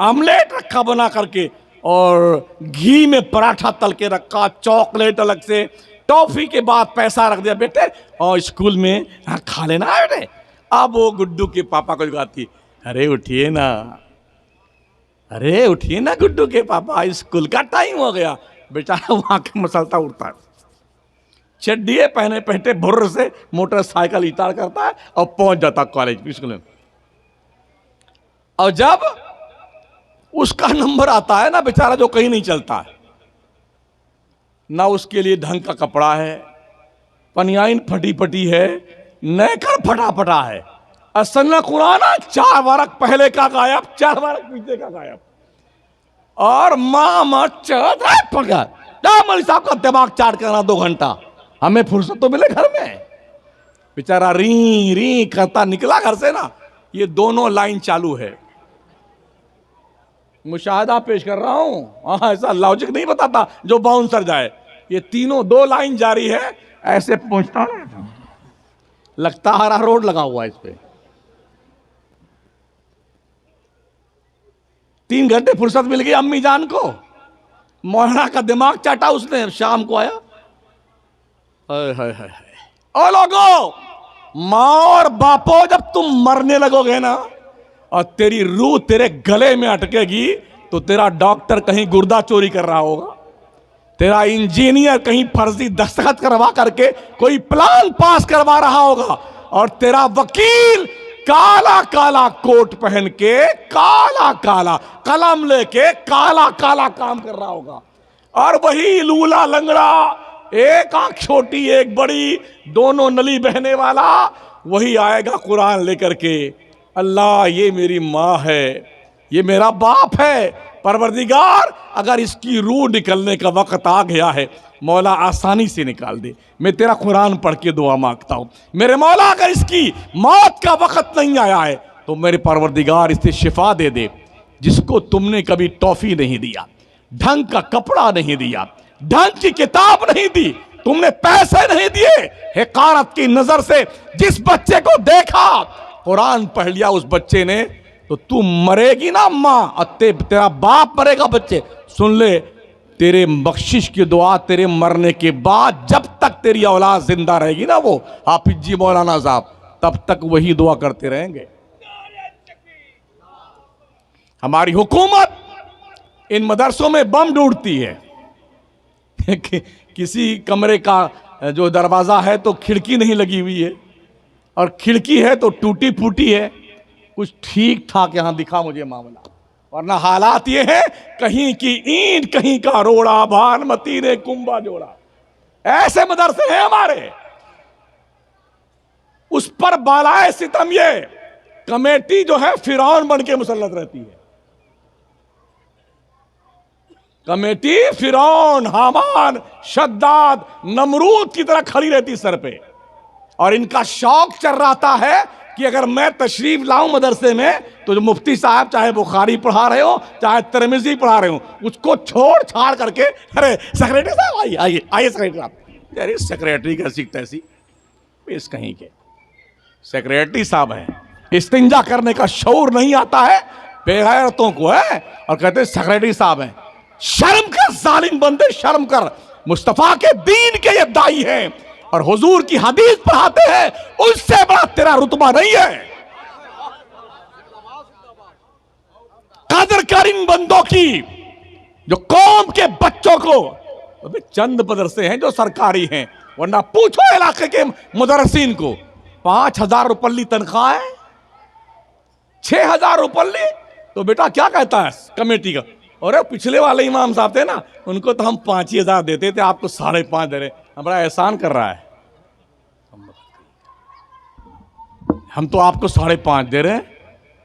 आमलेट रखा बना करके, और घी में पराठा तल के रखा, चॉकलेट अलग से, टॉफी के बाद पैसा रख दिया बेटे, और स्कूल में खा लेना है बेटे। अब वो गुड्डू के पापा को गाती, अरे उठिए ना, अरे उठिए ना गुड्डू के पापा, स्कूल का टाइम हो गया। बेचारा वहां के मसलता उठता है, चड्डिए पहने पहनते भुर्र से मोटरसाइकिल इतार करता है और पहुंच जाता कॉलेज स्कूल में। और जब उसका नंबर आता है ना बेचारा, जो कहीं नहीं चलता है, ना उसके लिए ढंग का कपड़ा है, पनियाइन फटी फटी है, नेकर फटा फटा है, असल कुरान 4 वरक पहले का गायब, 4 वरक पीछे का गायब, और मौलवी साहब का दिमाग चाट करना 2 घंटा, हमें फुर्सत तो मिले घर में। बेचारा री री करता निकला घर से ना, ये दोनों लाइन चालू है। मुशाहदा पेश कर रहा हूं, हाँ, ऐसा लॉजिक नहीं बताता जो बाउंसर जाए। ये तीनों 2 लाइन जारी है, ऐसे पहुंचता है, लगता हरा रोड लगा हुआ है इस पे। 3 घंटे फुर्सत मिल गई अम्मी जान को, मौलाना का दिमाग चाटा उसने, शाम को आया। हाय हाय हाय, ओ लोगो, माँ और बापो, जब तुम मरने लगोगे ना और तेरी रूह तेरे गले में अटकेगी, तो तेरा डॉक्टर कहीं गुर्दा चोरी कर रहा होगा, तेरा इंजीनियर कहीं फर्जी दस्तखत करवा करके कोई प्लान पास करवा रहा होगा, और तेरा वकील काला काला कोट पहन के, काला काला कलम लेके काला काला काम कर रहा होगा, और वही लूला लंगड़ा, एक आंख छोटी एक बड़ी, दोनों नली बहने वाला, वही आएगा कुरान लेकर के, अल्लाह ये मेरी माँ है, ये मेरा बाप है, परवरदिगार अगर इसकी रूह निकलने का वक्त आ गया है, मौला आसानी से निकाल दे, मैं तेरा कुरान पढ़ के दुआ मांगता हूँ, मेरे मौला अगर इसकी मौत का वक्त नहीं आया है तो मेरे परवरदिगार इसे शिफा दे दे, जिसको तुमने कभी टॉफी नहीं दिया, ढंग का कपड़ा नहीं दिया, ढंग की किताब नहीं दी, तुमने पैसे नहीं दिए, हिकारत की नजर से जिस बच्चे को देखा कुरान पढ़ लिया उस बच्चे ने, तो तू मरेगी ना मां, और तेरा बाप मरेगा बच्चे। सुन ले, तेरे बख्शिश की दुआ तेरे मरने के बाद जब तक तेरी औलाद जिंदा रहेगी ना, वो हाफिज जी मौलाना साहब, तब तक वही दुआ करते रहेंगे। हमारी हुकूमत इन मदरसों में बम ढूंढती है किसी कमरे का जो दरवाजा है तो खिड़की नहीं लगी हुई है, और खिड़की है तो टूटी फूटी है, कुछ ठीक ठाक यहां दिखा मुझे मामला, वरना हालात ये है कहीं की ईंट कहीं का रोड़ा, भानमती ने कुंभा जोड़ा, ऐसे मदरसे हैं हमारे। उस पर बालाए सितम ये कमेटी जो है फिरौन बन के मुसल्लत रहती है, कमेटी फिरौन, हामान, शद्दाद, नमरूद की तरह खड़ी रहती सर पे, और इनका शौक चल रहा है कि अगर मैं तशरीफ लाऊं मदरसे में तो जो मुफ्ती साहब चाहे बुखारी पढ़ा रहे हो चाहे तिरमिज़ी पढ़ा रहे हो, उसको छोड़ छाड़ करके, अरे सेक्रेटरी साहब आइए आइए आइए सेक्रेटरी साहब, अरे सेक्रेटरी कैसी तैसी, इस कहीं के सेक्रेटरी साहब हैं, इस्तिंजा करने का शऊर नहीं आता है बेगैरतों को है, और कहते सेक्रेटरी साहब हैं। शर्म कर जालिम बंदे, शर्म कर, मुस्तफा के दीन के ये दाई हैं और हुजूर की हदीस पढ़ाते हैं, उससे बड़ा तेरा रुतबा नहीं है। कदर कर इन बंदों की जो कौम के बच्चों को, अबे चंद मदरसे हैं जो सरकारी हैं, वरना पूछो इलाके के मुदरसीन को, 5,000 रुपये तनख्वाह है, 6,000 रुपये, तो बेटा क्या कहता है कमेटी का, और पिछले वाले इमाम साहब थे ना, उनको तो हम 5,000 देते थे, आपको 5.5 दे रहे, हमारा एहसान कर रहा है, हम तो आपको 5.5 दे रहे हैं,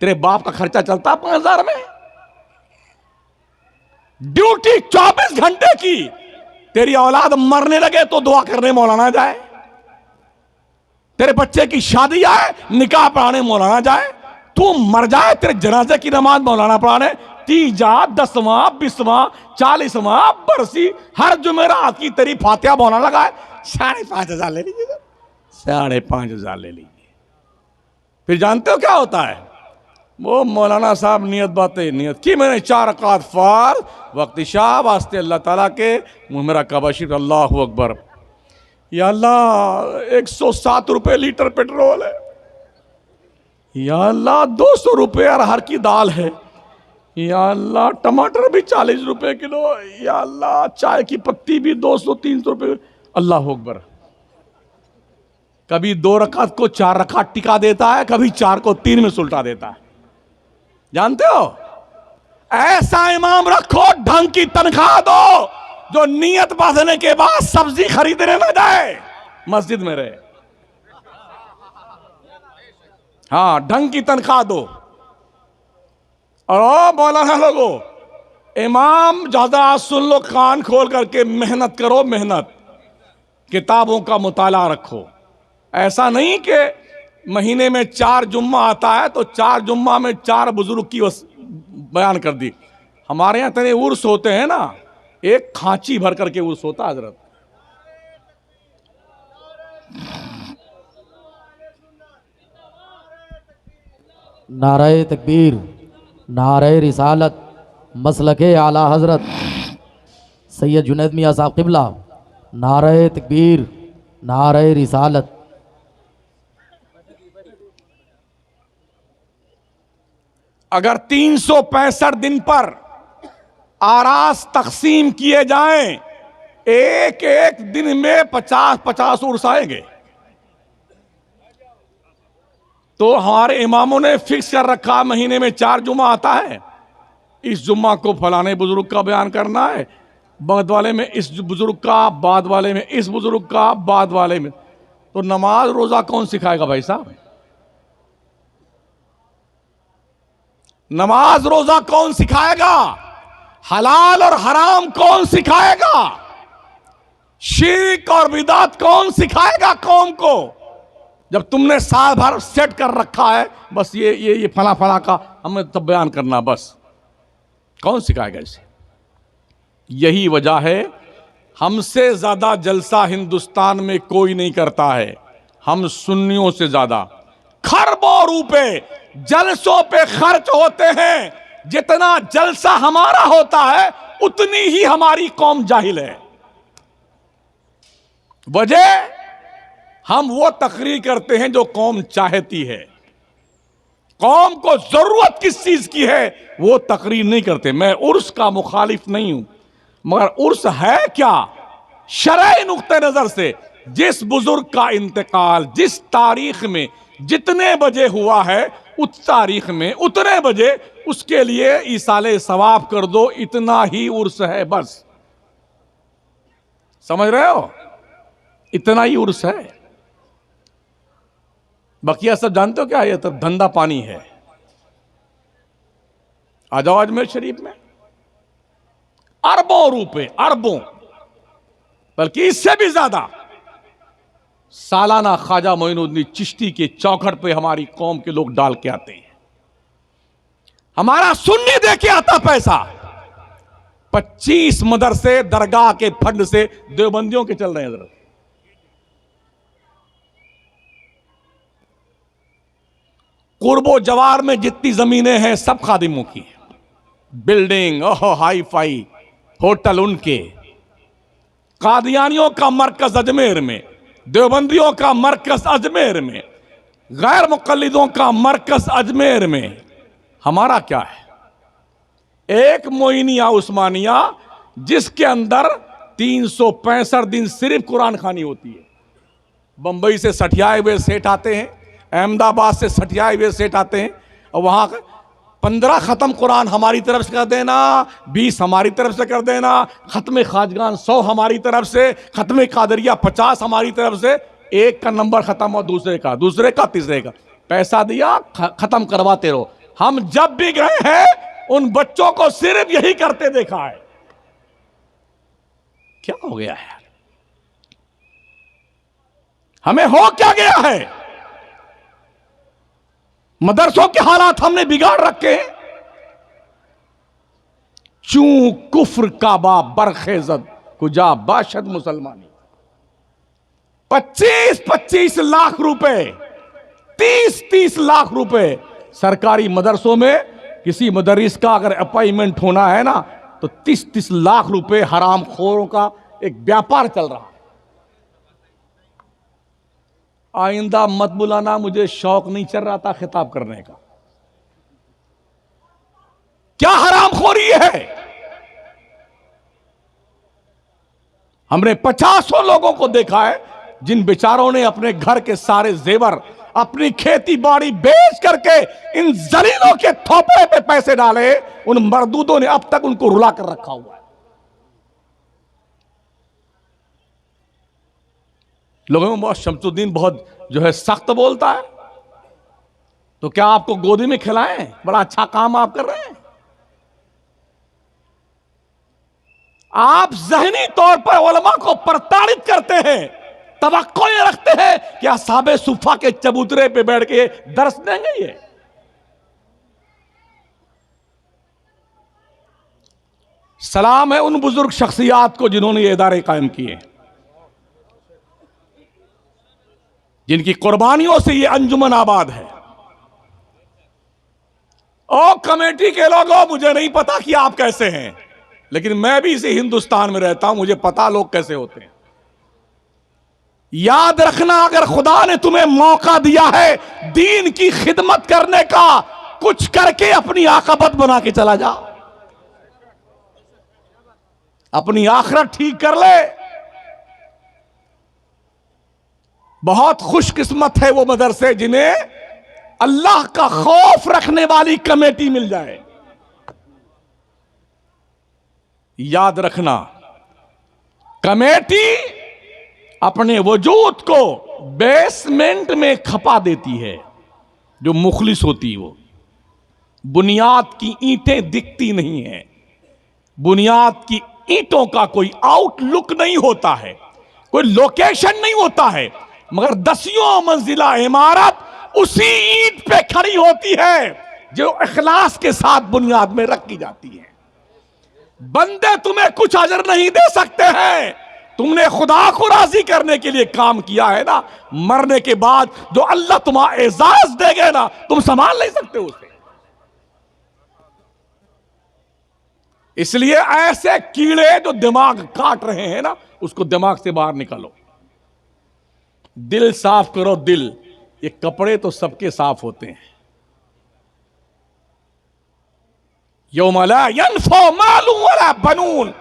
तेरे बाप का खर्चा चलता 5,000 में, ड्यूटी 24 घंटे की, तेरी औलाद मरने लगे तो दुआ करने मौलाना जाए, तेरे बच्चे की शादी आए निकाह पढ़ाने मौलाना जाए, तू मर जाए तेरे जनाजे की नमाज मौलाना पढ़ाने, 30, 10वां, 20वां, 40वां बरसी हर जुमेरात की तेरी फातिहा मौलाना लगाए, 5,500 ले लीजिए, 5,500 ले लीजिए। फिर जानते हो क्या होता है, वो मौलाना साहब नियत बातें नियत की मैंने 4 रकात फार वक्त इशा वास्ते अल्लाह ताला के, मेरा कबाशिर अल्लाह अकबर, या अल्लाह 107 रुपये लीटर पेट्रोल है, या अल्लाह 200 रुपये अरहर की दाल है, या अल्लाह टमाटर भी 40 रुपये किलो, या अल्लाह चाय की पत्ती भी 200-300 रुपये, अल्लाह अकबर। कभी 2 रकात को 4 रकात टिका देता है, कभी 4 को 3 में सुलटा देता है, जानते हो, ऐसा इमाम रखो, ढंग की तनख्वाह दो, जो नियत बांधने के बाद सब्जी खरीदने न जाए, मस्जिद में रहे। हाँ, ढंग की तनख्वाह दो। और मौलाना लोगो, इमाम ज्यादा सुन लो, कान खोल करके मेहनत करो, मेहनत, किताबों का मुताला रखो। ऐसा नहीं कि महीने में 4 जुम्मा आता है तो 4 जुम्मा में 4 बुजुर्ग की बयान कर दी। हमारे यहां इतने उर्स होते हैं ना, एक खांची भर करके उर्स होता हजरत। नारे तकबीर, नारे रिसालत, मसलके आला हजरत सैयद जुनैद मियां साहब क़िबला। नारे तकबीर, नारे रिसालत। अगर 365 दिन पर आरास तकसीम किए जाएं, एक एक दिन में 50-50 उर्स आएंगे। तो हमारे इमामों ने फिक्स कर रखा, महीने में 4 जुम्मा आता है, इस जुम्मा को फलाने बुजुर्ग का बयान करना है, बाद वाले में इस बुजुर्ग का, बाद वाले में इस बुजुर्ग का, बाद वाले में। तो नमाज रोजा कौन सिखाएगा भाई साहब? नमाज रोजा कौन सिखाएगा? हलाल और हराम कौन सिखाएगा? शिर्क और बिदात कौन सिखाएगा कौम को? जब तुमने साल भर सेट कर रखा है, बस ये फला फला का हमें तब बयान करना, बस कौन सिखाएगा इसे? यही वजह है, हमसे ज्यादा जलसा हिंदुस्तान में कोई नहीं करता है। हम सुन्नियों से ज्यादा खरबों रुपए जलसों पे खर्च होते हैं। जितना जलसा हमारा होता है, उतनी ही हमारी कौम जाहिल है। वजह, हम वो तकरीर करते हैं जो कौम चाहती है। कौम को जरूरत किस चीज की है, वो तकरीर नहीं करते। मैं उर्स का मुखालिफ नहीं हूं, मगर उर्स है क्या? शरई नुक्ते नजर से जिस बुजुर्ग का इंतकाल जिस तारीख में जितने बजे हुआ है, उस तारीख में उतने बजे उसके लिए ईसाले सवाब कर दो, इतना ही उर्स है, बस। समझ रहे हो? इतना ही उर्स है। बकिया सब जानते हो क्या? ये तो धंधा पानी है। आ जाओ अजमेर शरीफ में, अरबों रुपए, अरबों, बल्कि इससे भी ज्यादा सालाना ख्वाजा मोइनुद्दीन चिश्ती के चौखट पे हमारी कौम के लोग डाल के आते हैं। हमारा सुन्नी दे के आता पैसा। 25 मदरसे दरगाह के फंड से देवबंदियों के चल रहे हैं। जरा कुर्बो जवार में जितनी जमीनें हैं सब खादिमों की, बिल्डिंग, ओहो, हाई फाई होटल उनके। कादियानियों का मरकज अजमेर में, देवबंदियों का मरकज अजमेर में, गैर मुकल्लिदों का मरकज अजमेर में। हमारा क्या है? एक मोइनिया उस्मानिया जिसके अंदर 365 दिन सिर्फ कुरान खानी होती है। बंबई से सठियाए हुए सेठ आते हैं, अहमदाबाद से सठियाए हुए सेठ आते हैं, और वहां 15 खत्म कुरान हमारी तरफ से कर देना, 20 हमारी तरफ से कर देना, खत्म खाजगान 100 हमारी तरफ से, खत्म कादरिया 50 हमारी तरफ से। एक का नंबर खत्म हो, दूसरे का, दूसरे का, तीसरे का, पैसा दिया, खत्म करवाते रहो। हम जब भी गए हैं उन बच्चों को सिर्फ यही करते देखा है। क्या हो गया है? हमें हो क्या गया है? मदरसों के हालात हमने बिगाड़ रखे हैं। चूं कुफ्र का बाप बरखेजद कुजा बाशद मुसलमानी। 25-25 लाख रुपए, 30-30 लाख रुपए सरकारी मदरसों में। किसी मदरिस का अगर अपॉइंटमेंट होना है ना, तो 30-30 लाख रुपए हराम खोरों का एक व्यापार चल रहा है। आइंदा मत बुलाना, मुझे शौक नहीं चल रहा था खिताब करने का। क्या हरामखोरी है? हमने 50 लोगों को देखा है जिन बेचारों ने अपने घर के सारे जेवर अपनी खेती बाड़ी बेच करके इन जलीलों के थोपड़े पे पैसे डाले, उन मर्दूदों ने अब तक उनको रुला कर रखा हुआ है। लोगों में बहुत शमसुद्दीन बहुत जो है सख्त बोलता है, तो क्या आपको गोदी में खिलाएं? बड़ा अच्छा काम आप कर रहे हैं। आप ज़हनी तौर पर उलमा को प्रताड़ित करते हैं, तवक्को ये रखते हैं कि असहाबे सुफा के चबूतरे पे बैठ के दर्स देंगे। ये सलाम है उन बुजुर्ग शख्सियात को जिन्होंने ये इदारे कायम किए, जिनकी कुर्बानियों से ये अंजुमन आबाद है। ओ कमेटी के लोगों, मुझे नहीं पता कि आप कैसे हैं, लेकिन मैं भी इसी हिंदुस्तान में रहता हूं, मुझे पता लोग कैसे होते हैं। याद रखना, अगर खुदा ने तुम्हें मौका दिया है दीन की खिदमत करने का, कुछ करके अपनी आकबत बना के चला जा, अपनी आखिरत ठीक कर ले। बहुत खुशकिस्मत है वो मदरसे जिन्हें अल्लाह का खौफ रखने वाली कमेटी मिल जाए। याद रखना, कमेटी अपने वजूद को बेसमेंट में खपा देती है। जो मुखलिस होती है वो बुनियाद की ईंटें दिखती नहीं है, बुनियाद की ईंटों का कोई आउटलुक नहीं होता है, कोई लोकेशन नहीं होता है, मगर दसियों मंजिला इमारत उसी ईंट पे खड़ी होती है जो इखलास के साथ बुनियाद में रखी जाती है। बंदे तुम्हें कुछ अजर नहीं दे सकते हैं, तुमने खुदा को राजी करने के लिए काम किया है ना। मरने के बाद जो अल्लाह तुम्हारा एजाज देगा ना, तुम संभाल नहीं सकते उसे। इसलिए ऐसे कीड़े जो दिमाग काट रहे हैं ना, उसको दिमाग से बाहर निकालो। दिल साफ करो, दिल। ये कपड़े तो सबके साफ होते हैं। यौम ला यनफउ मालुन वला बनून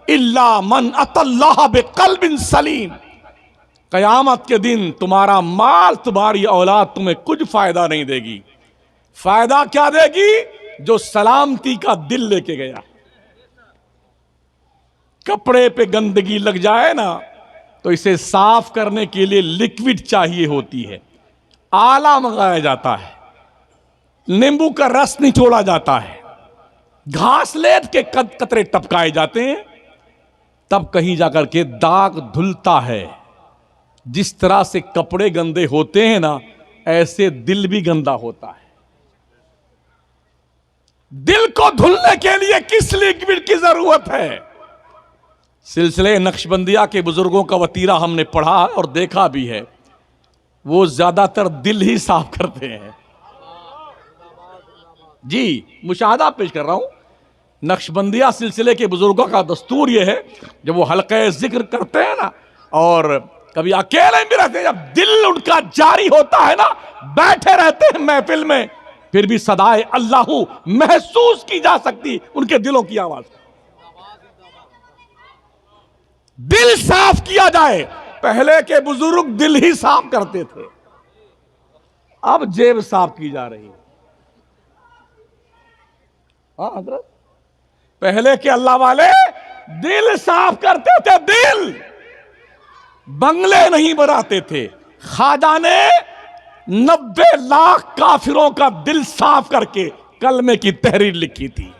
इल्ला मन अतल्लाह बिक़ल्बिन सलीम। कयामत के दिन तुम्हारा माल, तुम्हारी औलाद तुम्हें कुछ फायदा नहीं देगी। फायदा क्या देगी? जो सलामती का दिल लेके गया। कपड़े पे गंदगी लग जाए ना, तो इसे साफ करने के लिए लिक्विड चाहिए होती है। आला मंगाया जाता है, नींबू का रस निचोड़ा जाता है, घासलेट के कतरे टपकाए जाते हैं, तब कहीं जाकर के दाग धुलता है। जिस तरह से कपड़े गंदे होते हैं ना, ऐसे दिल भी गंदा होता है। दिल को धुलने के लिए किस लिक्विड की जरूरत है? सिलसिले नक्शबंदिया के बुजुर्गों का वतीरा हमने पढ़ा और देखा भी है, वो ज्यादातर दिल ही साफ करते हैं। जी, मुशाहदा पेश कर रहा हूं। नक्शबंदिया सिलसिले के बुजुर्गों का दस्तूर यह है, जब वो हल्के जिक्र करते हैं ना, और कभी अकेले भी रहते हैं, जब दिल उनका जारी होता है ना, बैठे रहते हैं महफिल में, फिर भी सदाए अल्लाहू महसूस की जा सकती उनके दिलों की आवाज। दिल साफ किया जाए। पहले के बुजुर्ग दिल ही साफ करते थे, अब जेब साफ की जा रही है। हाँ हजरत, पहले के अल्लाह वाले दिल साफ करते थे, दिल। बंगले नहीं बनाते थे। ख्वाजा ने 90 लाख काफिरों का दिल साफ करके कलमे की तहरीर लिखी थी।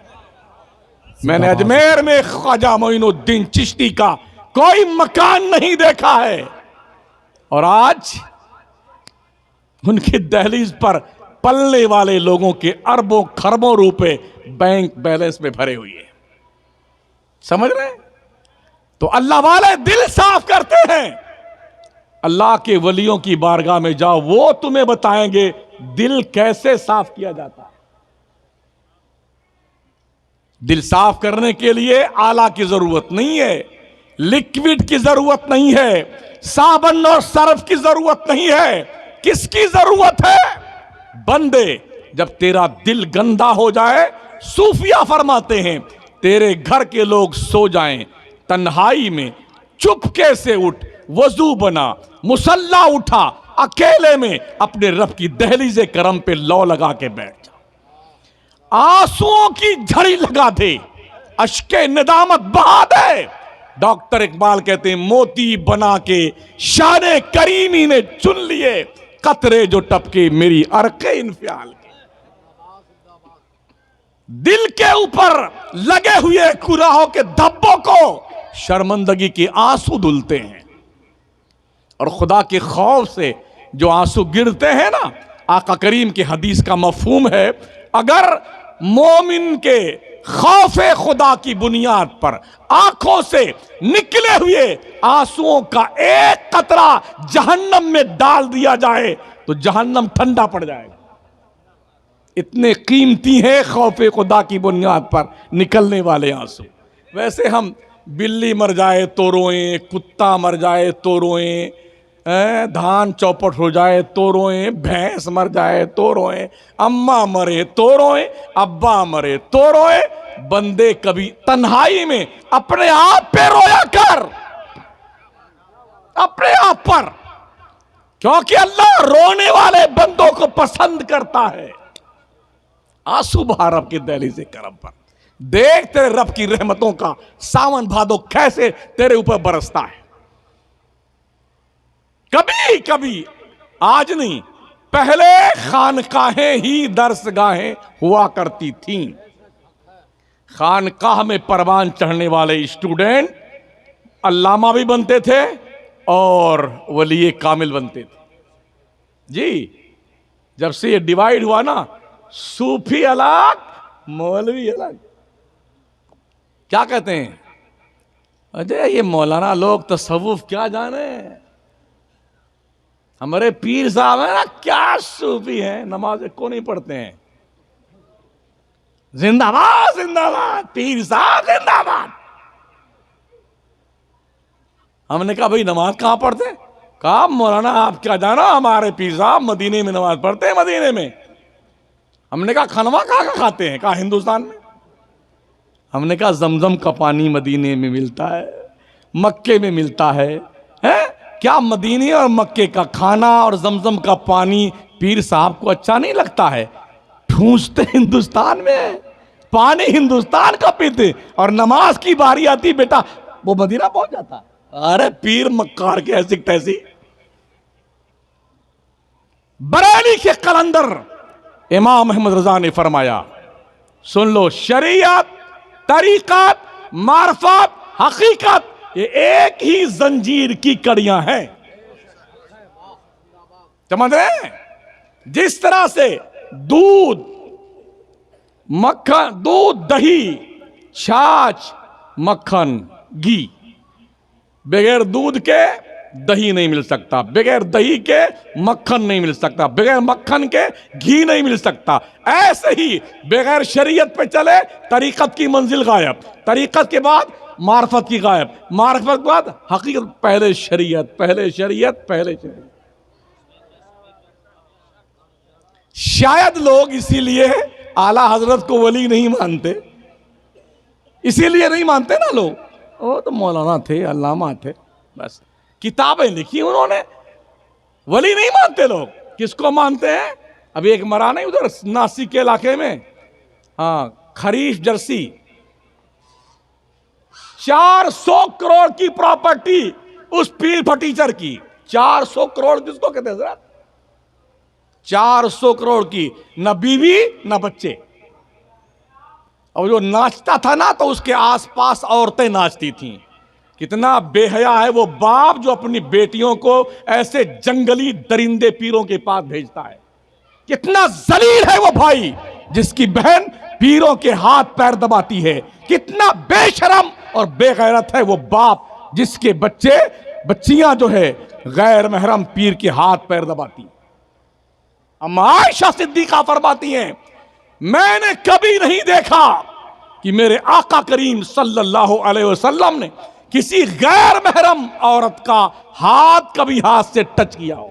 मैंने अजमेर में ख्वाजा मोइनुद्दीन चिश्ती का कोई मकान नहीं देखा है, और आज उनकी दहलीज पर पलने वाले लोगों के अरबों खरबों रुपए बैंक बैलेंस में भरे हुए हैं। समझ रहे हैं? तो अल्लाह वाले दिल साफ करते हैं। अल्लाह के वलियों की बारगाह में जाओ, वो तुम्हें बताएंगे दिल कैसे साफ किया जाता है। दिल साफ करने के लिए आला की जरूरत नहीं है, लिक्विड की जरूरत नहीं है, साबुन और सर्फ की जरूरत नहीं है। किसकी जरूरत है? बंदे, जब तेरा दिल गंदा हो जाए, सूफिया फरमाते हैं, तेरे घर के लोग सो जाएं, तन्हाई में चुपके से उठ, वजू बना, मुसल्ला उठा, अकेले में अपने रब की दहलीज़े करम पे लौ लगा के बैठ जा, आंसुओं की झड़ी लगा दे, अश्के निदामत बहा दे। डॉक्टर इकबाल कहते हैं मोती बना के शाने करीमी ने चुन लिए, कतरे जो टपके मेरी अरके इन्फ्याल के। दिल के ऊपर लगे हुए कुराहों के धब्बों को शर्मंदगी के आंसू धुलते हैं, और खुदा के खौफ से जो आंसू गिरते हैं ना, आका करीम की हदीस का मफहूम है, अगर मोमिन के खौफे खुदा की बुनियाद पर आंखों से निकले हुए आंसुओं का एक कतरा जहन्नम में डाल दिया जाए तो जहन्नम ठंडा पड़ जाएगा। इतने कीमती हैं खौफे खुदा की बुनियाद पर निकलने वाले आंसू। वैसे हम बिल्ली मर जाए तो रोएं, कुत्ता मर जाए तो रोएं, धान चौपट हो जाए तो रोएं, भैंस मर जाए तो रोएं, अम्मा मरे तो रोएं, अब्बा मरे तो रोएं, बंदे कभी तन्हाई में अपने आप पे रोया कर, अपने आप पर, क्योंकि अल्लाह रोने वाले बंदों को पसंद करता है। आंसू बहा रब की दहलीज़े करम पर, देख तेरे रब की रहमतों का सावन भादो कैसे तेरे ऊपर बरसता है। कभी कभी, आज नहीं, पहले खानकाहें ही दर्सगाहें हुआ करती थीं। खानकाह में परवान चढ़ने वाले स्टूडेंट अल्लामा भी बनते थे और वली कामिल बनते थे। जी, जब से ये डिवाइड हुआ ना, सूफी अलग, मौलवी अलग। क्या कहते हैं, अजय ये मौलाना लोग तसव्वुफ क्या जाने, हमारे पीर साहब है ना क्या सूफी हैं, नमाज को नहीं पढ़ते हैं। जिंदाबाद जिंदाबाद, पीर साहब जिंदाबाद। हमने कहा भाई नमाज कहां पढ़ते, कहा मौलाना आप क्या जाना, हमारे पीर साहब मदीने में नमाज पढ़ते हैं, मदीने में। हमने कहा खनवा कहाँ का खाते हैं, कहा हिंदुस्तान में। हमने कहा जमजम का पानी मदीने में मिलता है, मक्के में मिलता है, क्या मदीने और मक्के का खाना और जमजम का पानी पीर साहब को अच्छा नहीं लगता है? ठूंसते हिंदुस्तान में, पानी हिंदुस्तान का पीते, और नमाज की बारी आती बेटा वो मदीना पहुंच जाता। अरे पीर मक्कार के ऐसी तैसी। बरेली के कलंदर इमाम अहमद रजा ने फरमाया, सुन लो, शरीयत, तरीक़त, मार्फत, हकीकत, ये एक ही जंजीर की कड़ियां हैं। समझ रहे हैं? जिस तरह से दूध, मक्खन, दूध, दही, छाछ, मक्खन, घी, बगैर दूध के दही नहीं मिल सकता, बगैर दही के मक्खन नहीं मिल सकता, बगैर मक्खन के घी नहीं मिल सकता। ऐसे ही बगैर शरीयत पे चले तरीक़त की मंजिल गायब, तरीक़त के बाद मार्फत की गायब, मार्फत के बाद हकीकत, पहले शरीयत, पहले शरीयत, पहले शरीयत। शायद लोग इसीलिए आला हजरत को वली नहीं मानते, इसीलिए नहीं मानते ना लोग, वो तो मौलाना थे, अल्लामा थे, बस किताबें लिखी उन्होंने, वली नहीं मानते लोग। किसको मानते हैं? अभी एक मरा नहीं उधर नासिक के इलाके में, हाँ, खरीफ जर्सी, 400 करोड़ की प्रॉपर्टी उस पीर फटीचर की। 400 करोड़ किसको कहते हैं सर? 400 करोड़ की, न बीवी न बच्चे। और जो नाचता था ना तो उसके आसपास औरतें नाचती थीं। कितना बेहया है वो बाप जो अपनी बेटियों को ऐसे जंगली दरिंदे पीरों के पास भेजता है। कितना जलील है वो भाई जिसकी बहन पीरों के हाथ पैर दबाती है। कितना बेशरम और बेगैरत है वो बाप जिसके बच्चियां जो है गैर महरम पीर के हाथ पैर दबाती। अम्मा आयशा सिद्दीका फरमाती हैं, मैंने कभी नहीं देखा कि मेरे आका करीम सल्लल्लाहु अलैहि वसल्लम ने किसी गैर महरम औरत का हाथ कभी हाथ से टच किया हो।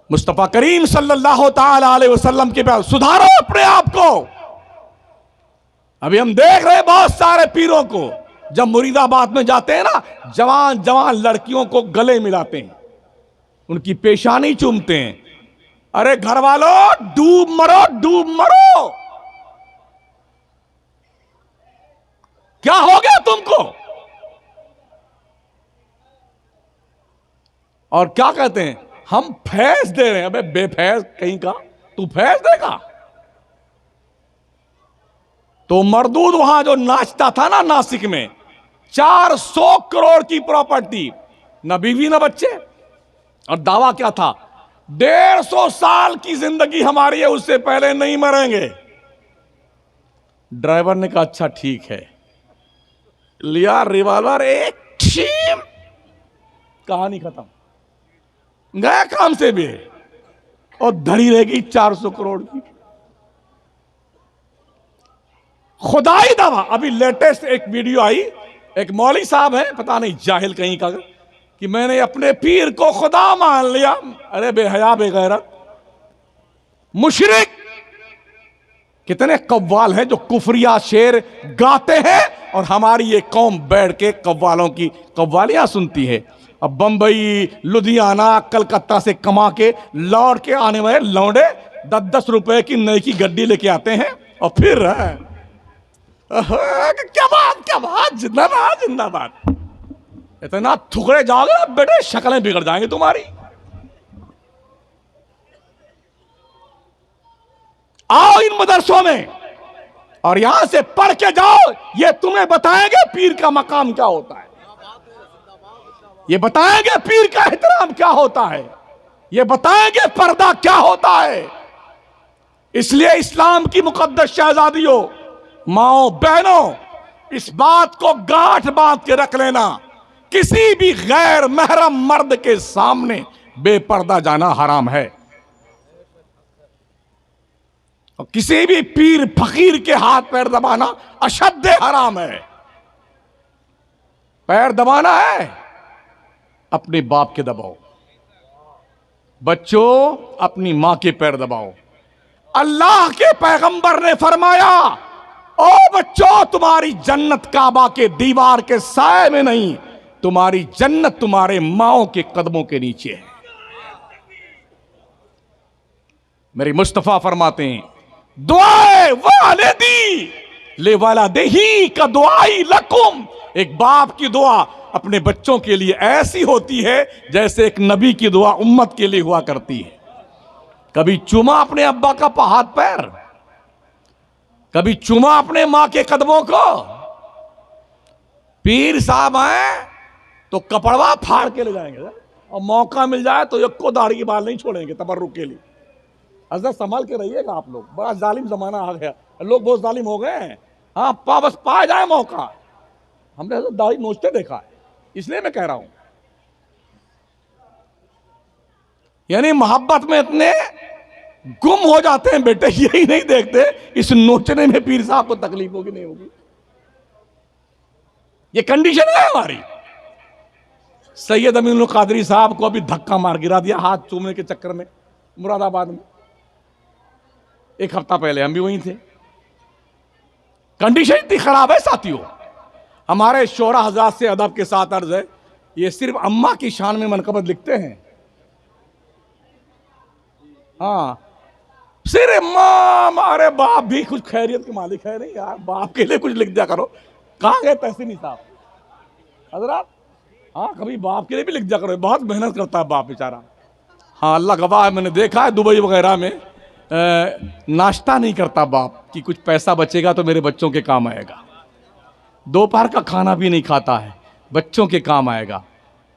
मुस्तफा करीम सल्लल्लाहु ताला अलैहि वसल्लम के पास सुधारो अपने आप को। अभी हम देख रहे हैं बहुत सारे पीरों को जब मुरीदाबाद में जाते हैं ना, जवान जवान लड़कियों को गले मिलाते हैं, उनकी पेशानी चूमते हैं। अरे घर वालों, डूब मरो, डूब मरो। क्या हो गया तुमको? और क्या कहते हैं, हम फैज दे रहे हैं। अबे बेफैज कहीं का, तू फैज देगा? तो मरदूद वहां जो नाचता था ना नासिक में, 400 करोड़ की प्रॉपर्टी, न बीवी न बच्चे, और दावा क्या था, 150 साल की जिंदगी हमारी है, उससे पहले नहीं मरेंगे। ड्राइवर ने कहा अच्छा ठीक है, लिया रिवॉल्वर, एक टीम, कहानी खत्म, गया काम से भी, और धरी रहेगी 400 करोड़ की। खुदाई दावा। अभी लेटेस्ट एक वीडियो आई, एक मौलवी साहब है, पता नहीं जाहिल कहीं का, कि मैंने अपने पीर को खुदा मान लिया। अरे बेहया बेगैरत मुशरिक। कितने कव्वाल हैं जो कुफरिया शेर गाते हैं, और हमारी ये कौम बैठ के कव्वालों की कव्वालियां सुनती है। अब बंबई, लुधियाना, कलकत्ता से कमा के लौट के आने वाले लौंडे 10-10 रुपए की नई की गड्डी लेके आते हैं, और फिर क्या बात, जिंदाबाद जिंदाबाद। इतना थुकड़े जाओगे ना बेटे, शक्लें बिगड़ जाएंगी तुम्हारी। आओ इन मदरसों में और यहां से पढ़ के जाओ, ये तुम्हें बताएंगे पीर का मकाम क्या होता है, ये बताएंगे पीर का एहतराम क्या होता है, ये बताएंगे पर्दा क्या होता है। इसलिए इस्लाम की मुकद्दस शहजादियों, माओ बहनों, इस बात को गांठ बांध के रख लेना, किसी भी गैर महरम मर्द के सामने बेपर्दा जाना हराम है, और किसी भी पीर फकीर के हाथ पैर दबाना अशद्द हराम है। पैर दबाना है, अपने बाप के दबाओ, बच्चों अपनी मां के पैर दबाओ। अल्लाह के पैगंबर ने फरमाया, ओ बच्चों, तुम्हारी जन्नत काबा के दीवार के साए में नहीं, तुम्हारी जन्नत तुम्हारे माओ के कदमों के नीचे है। मेरे मुस्तफा फरमाते हैं, दुआए वालिदी ले वालिदैहि का दुआई लकुम। एक बाप की दुआ अपने बच्चों के लिए ऐसी होती है जैसे एक नबी की दुआ उम्मत के लिए हुआ करती है। कभी चूमा अपने अब्बा का हाथ पैर, कभी चूमा अपने मां के कदमों को। पीर साहब आए तो कपड़वा फाड़ के ले जाएंगे, और मौका मिल जाए तो एक को दाढ़ी की बाल नहीं छोड़ेंगे तबर्रुक के लिए। हजरत संभाल के रहिएगा आप लोग, बड़ा जालिम जमाना आ गया, लोग बहुत जालिम हो गए हैं। हाँ, बस पा जाए मौका। हमने हजरत दाढ़ी नोचते देखा है, इसलिए मैं कह रहा हूं। यानी मोहब्बत में इतने गुम हो जाते हैं बेटे, यही नहीं देखते इस नोचने में पीर साहब को तकलीफ होगी नहीं होगी। ये कंडीशन है हमारी। सैयद अमीनुल कादरी साहब को अभी धक्का मार गिरा दिया हाथ चूमने के चक्कर में मुरादाबाद में, एक हफ्ता पहले हम भी वहीं थे। कंडीशन इतनी खराब है साथियों। हमारे शोरा हजरात से अदब के साथ अर्ज है, ये सिर्फ अम्मा की शान में मनकबत लिखते हैं। हाँ, सिर्फ मां, अरे बाप भी कुछ खैरियत के मालिक है नहीं यार, बाप के लिए कुछ लिख दिया करो। कहां गए तहसीनी साहब हजरात? हाँ, कभी बाप के लिए भी लिख दिया करो, बहुत मेहनत करता है बाप बेचारा। हाँ, अल्लाह गवाह है, मैंने देखा है दुबई वगैरह में नाश्ता नहीं करता बाप कि कुछ पैसा बचेगा तो मेरे बच्चों के काम आएगा। दोपहर का खाना भी नहीं खाता है, बच्चों के काम आएगा।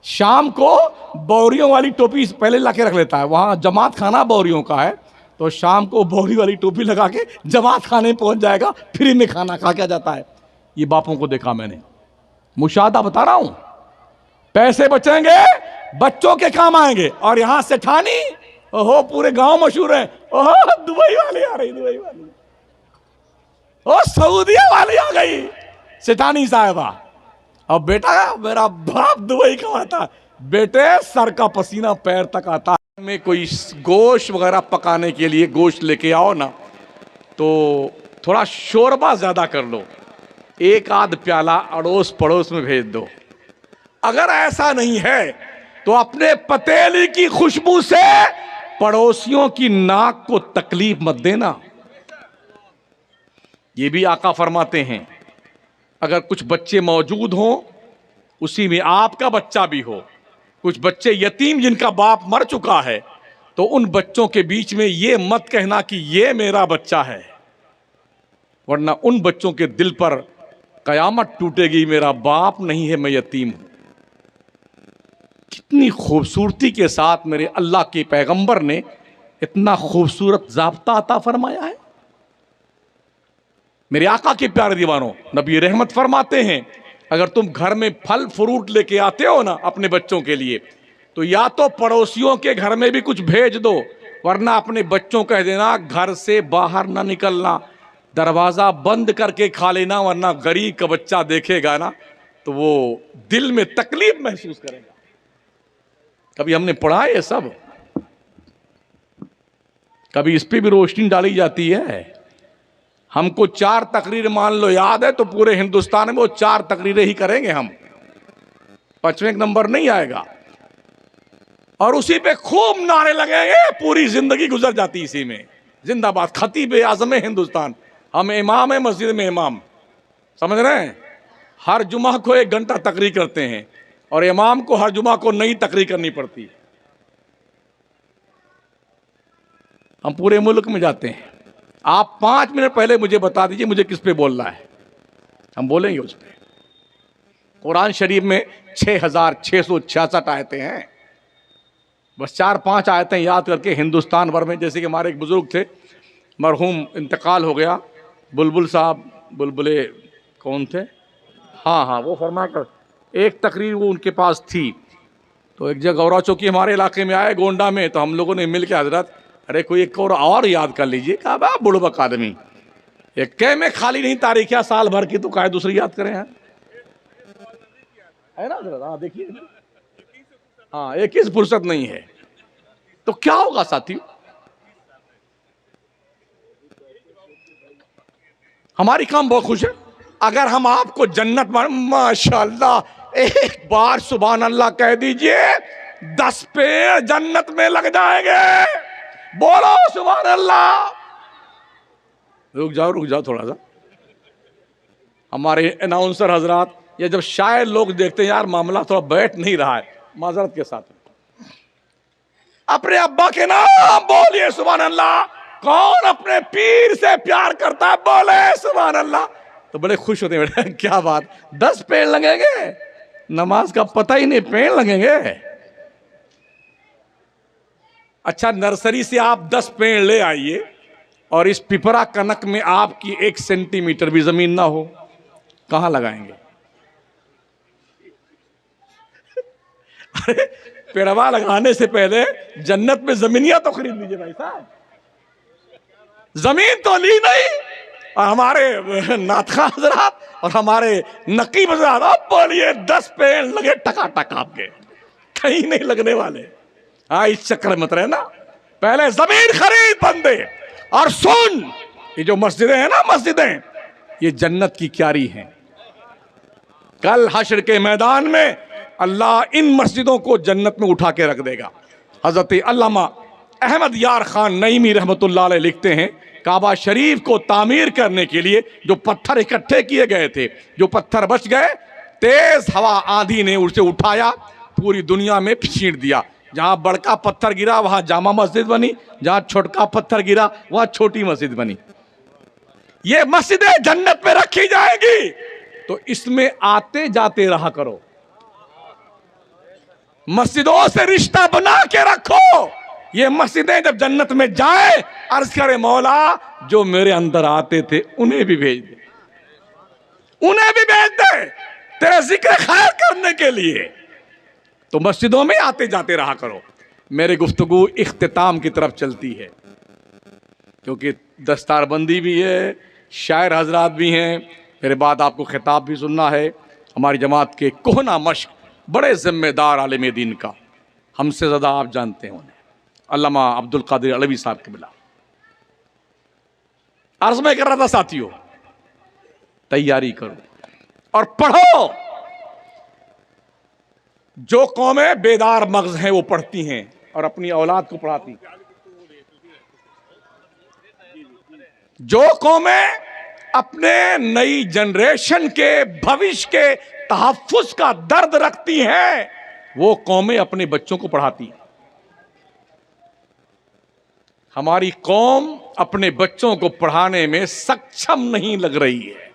शाम को बोरियों वाली टोपी पहले ला के रख लेता है, वहाँ जमात खाना बोरियों का है, तो शाम को बोरी वाली टोपी लगा के जमात खाने पहुँच जाएगा, फ्री में खाना खा के जाता है। ये बापों को देखा मैंने, मुशाहदा बता रहा हूँ। पैसे बचेंगे, बच्चों के काम आएंगे। और यहाँ सेठानी, ओहो पूरे गांव मशहूर है, ओहो दुबई वाली आ रही, दुबई वाली, ओ सऊदिया वाली आ गई सेठानी साहिबा। अब बेटा मेरा बाप दुबई कमाता, बेटे सर का पसीना पैर तक आता है। में कोई गोश्त वगैरह पकाने के लिए गोश्त लेके आओ ना, तो थोड़ा शोरबा ज्यादा कर लो, एक आध प्याला अड़ोस पड़ोस में भेज दो। अगर ऐसा नहीं है तो अपने पतेली की खुशबू से पड़ोसियों की नाक को तकलीफ मत देना। ये भी आका फरमाते हैं, अगर कुछ बच्चे मौजूद हों, उसी में आपका बच्चा भी हो, कुछ बच्चे यतीम जिनका बाप मर चुका है, तो उन बच्चों के बीच में ये मत कहना कि ये मेरा बच्चा है, वरना उन बच्चों के दिल पर कयामत टूटेगी, मेरा बाप नहीं है, मैं यतीम हूं। कितनी खूबसूरती के साथ मेरे अल्लाह के पैगंबर ने इतना खूबसूरत ज़ाब्ता अता फरमाया है। मेरे आका के प्यारे दीवानों, नबी रहमत फरमाते हैं, अगर तुम घर में फल फ्रूट लेके आते हो ना अपने बच्चों के लिए, तो या तो पड़ोसियों के घर में भी कुछ भेज दो, वरना अपने बच्चों कह देना घर से बाहर ना निकलना, दरवाजा बंद करके खा लेना, वरना गरीब का बच्चा देखेगा ना तो वो दिल में तकलीफ महसूस करेगा। कभी हमने पढ़ा है ये सब? कभी इस पे भी रोशनी डाली जाती है? हमको 4 तकरीर मान लो याद है, तो पूरे हिंदुस्तान में वो 4 तकरीरें ही करेंगे हम, 5वें नंबर नहीं आएगा। और उसी पे खूब नारे लगेंगे, पूरी जिंदगी गुजर जाती इसी में। जिंदाबाद खतीब आज़म हिंदुस्तान, हम इमाम है, मस्जिद में इमाम, समझ रहे हैं? हर जुमा को 1 घंटा तकरीर करते हैं और इमाम को हर जुमा को नई तकरीर करनी पड़ती है। हम पूरे मुल्क में जाते हैं, आप 5 मिनट पहले मुझे बता दीजिए मुझे किस पे बोलना है, हम बोलेंगे उस पर। कुरान शरीफ में 6666 आयतें हैं, बस 4-5 आयतें याद करके हिंदुस्तान भर में, जैसे कि हमारे एक बुजुर्ग थे, मरहूम इंतकाल हो गया, बुलबुल साहब, बुलबुले कौन थे, हाँ, वो फरमा कर एक तकरीर वो उनके पास थी, तो एक जगह गौरा चौकी हमारे इलाके में आए गोंडा में, तो हम लोगों ने मिल के हजरत अरे कोई एक और याद कर लीजिए। कहा बा बुढ़बक आदमी, एक कै में खाली नहीं तारीखिया साल भर की, तो काय दूसरी याद करें हैं, है ना हजरत? हाँ देखिए, हाँ 21 फुर्सत नहीं है, तो क्या होगा साथियों? हमारी काम बहुत खुश है। अगर हम आपको जन्नत माशाअल्लाह, एक बार सुभान अल्लाह कह दीजिए, 10 पेड़ जन्नत में लग जाएंगे। बोलो सुभान अल्लाह। रुक जाओ थोड़ा सा, हमारे अनाउंसर हजरात, ये जब शायद लोग देखते हैं यार मामला थोड़ा बैठ नहीं रहा है, माजरत के साथ, अपने अब्बा के नाम बोलिए सुभान अल्लाह। कौन अपने पीर से प्यार करता है, बोले सुभान अल्लाह, तो बड़े खुश होते हैं। बेटा क्या बात, 10 पेड़ लगेंगे, नमाज का पता ही नहीं, पेड़ लगेंगे। अच्छा, नर्सरी से आप 10 पेड़ ले आइए और इस पिपरा कनक में आपकी 1 सेंटीमीटर भी जमीन ना हो, कहां लगाएंगे? अरे पेड़वा लगाने से पहले जन्नत में जमीनिया तो खरीद लीजिए भाई साहब, जमीन तो ली नहीं। और हमारे नाथखा हजरात और हमारे नकीब हजरात, अब बोलिए 10 पेड़ लगे टकाटक आपके, कहीं नहीं लगने वाले। हाँ, इस चक्कर मत रहना, पहले जमीन खरीद बंदे। और सुन, ये जो मस्जिदें हैं ना, मस्जिदें ये जन्नत की क्यारी हैं। कल हश्र के मैदान में अल्लाह इन मस्जिदों को जन्नत में उठा के रख देगा। हजरत अल्लामा अहमद यार खान नईमी रहमतुल्लाह अलैह लिखते हैं, काबा शरीफ को तामीर करने के लिए जो पत्थर इकट्ठे किए गए थे, जो पत्थर बच गए, तेज हवा आंधी ने उसे उठाया, पूरी दुनिया में छींट दिया। जहां बड़का पत्थर गिरा वहां जामा मस्जिद बनी, जहां छोटका पत्थर गिरा वहां छोटी मस्जिद बनी। ये मस्जिदें जन्नत में रखी जाएगी, तो इसमें आते जाते रहा करो, मस्जिदों से रिश्ता बना के रखो। ये मस्जिदें जब जन्नत में जाए, अर्ज करे मौला जो मेरे अंदर आते थे उन्हें भी भेज दे, उन्हें भी भेज दे तेरे जिक्र खैर करने के लिए। तो मस्जिदों में आते जाते रहा करो। मेरी गुफ्तगू इख्तिताम की तरफ चलती है, क्योंकि दस्तारबंदी भी है, शायर हजरात भी हैं, मेरे बाद आपको खिताब भी सुनना है। हमारी जमात के कोहना मश्क, बड़े जिम्मेदार आलिम दीन का, हमसे ज़्यादा आप जानते हैं उन्हें, अल्लामा अब्दुल कादिर अलवी साहब के बिला। अर्ज़ में कर रहा था साथियों, तैयारी करो और पढ़ो। जो कौमें बेदार मगज हैं वो पढ़ती हैं और अपनी औलाद को पढ़ाती हैं। जो कौमें अपने नई जनरेशन के भविष्य के तहफ्फुज का दर्द रखती हैं वो कौमें अपने बच्चों को पढ़ाती हैं। हमारी कौम अपने बच्चों को पढ़ाने में सक्षम नहीं लग रही है।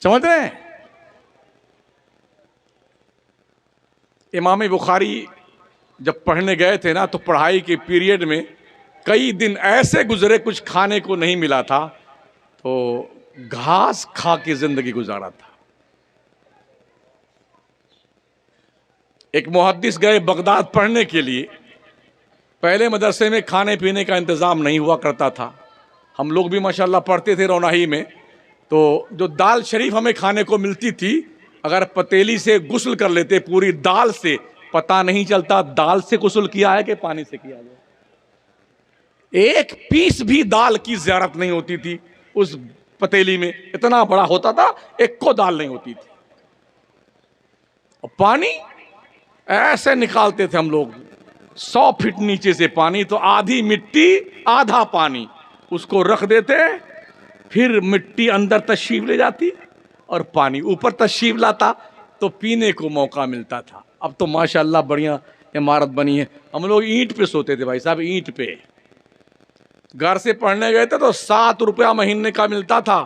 समझ रहे हैं? इमाम बुखारी जब पढ़ने गए थे ना तो पढ़ाई के पीरियड में कई दिन ऐसे गुजरे कुछ खाने को नहीं मिला था, तो घास खा के जिंदगी गुजारा था। एक मुहद्दिस गए बगदाद पढ़ने के लिए। पहले मदरसे में खाने पीने का इंतजाम नहीं हुआ करता था। हम लोग भी माशाल्लाह पढ़ते थे रौनाही में, तो जो दाल शरीफ हमें खाने को मिलती थी, अगर पतीली से गुस्ल कर लेते पूरी दाल से, पता नहीं चलता दाल से गुस्ल किया है कि पानी से किया है। एक पीस भी दाल की ज़ियारत नहीं होती थी उस पतीली में, इतना बड़ा होता था, एक को दाल नहीं होती थी। और पानी ऐसे निकालते थे हम लोग, 100 फीट नीचे से पानी, तो आधी मिट्टी आधा पानी, उसको रख देते, फिर मिट्टी अंदर तशरीफ ले जाती और पानी ऊपर तशरीफ लाता, तो पीने को मौका मिलता था। अब तो माशाल्लाह बढ़िया इमारत बनी है। हम लोग ईंट पे सोते थे भाई साहब, ईंट पे। घर से पढ़ने गए थे तो 7 रुपया महीने का मिलता था।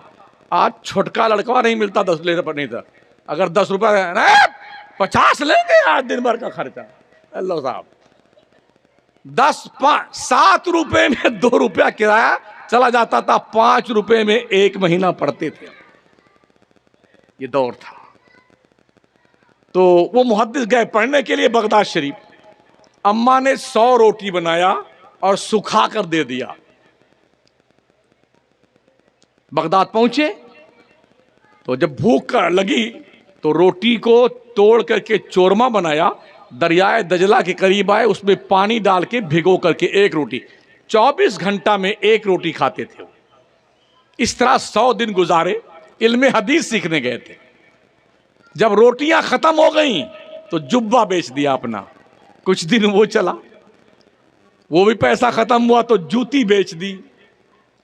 आज छोटका लड़का नहीं मिलता 10 रुपये नहीं था। अगर 10 रुपया 50 लेंगे आज दिन भर का खर्चा। अल्लाह साहब 7 रुपए में 2 रुपया किराया चला जाता था, 5 रुपए में 1 महीना पढ़ते थे। ये दौर था। तो वो मुहद्दिस गए पढ़ने के लिए बगदाद शरीफ। अम्मा ने 100 रोटी बनाया और सुखा कर दे दिया। बगदाद पहुंचे तो जब भूख लगी तो रोटी को तोड़ करके चोरमा बनाया, दरियाए दजला के करीब आए, उसमें पानी डाल के भिगो करके एक रोटी, 24 घंटा में एक रोटी खाते थे। इस तरह 100 दिन गुजारे, इल्मे हदीस सीखने गए थे। जब रोटियां खत्म हो गई तो जुब्बा बेच दिया अपना, कुछ दिन वो चला। वो भी पैसा खत्म हुआ तो जूती बेच दी,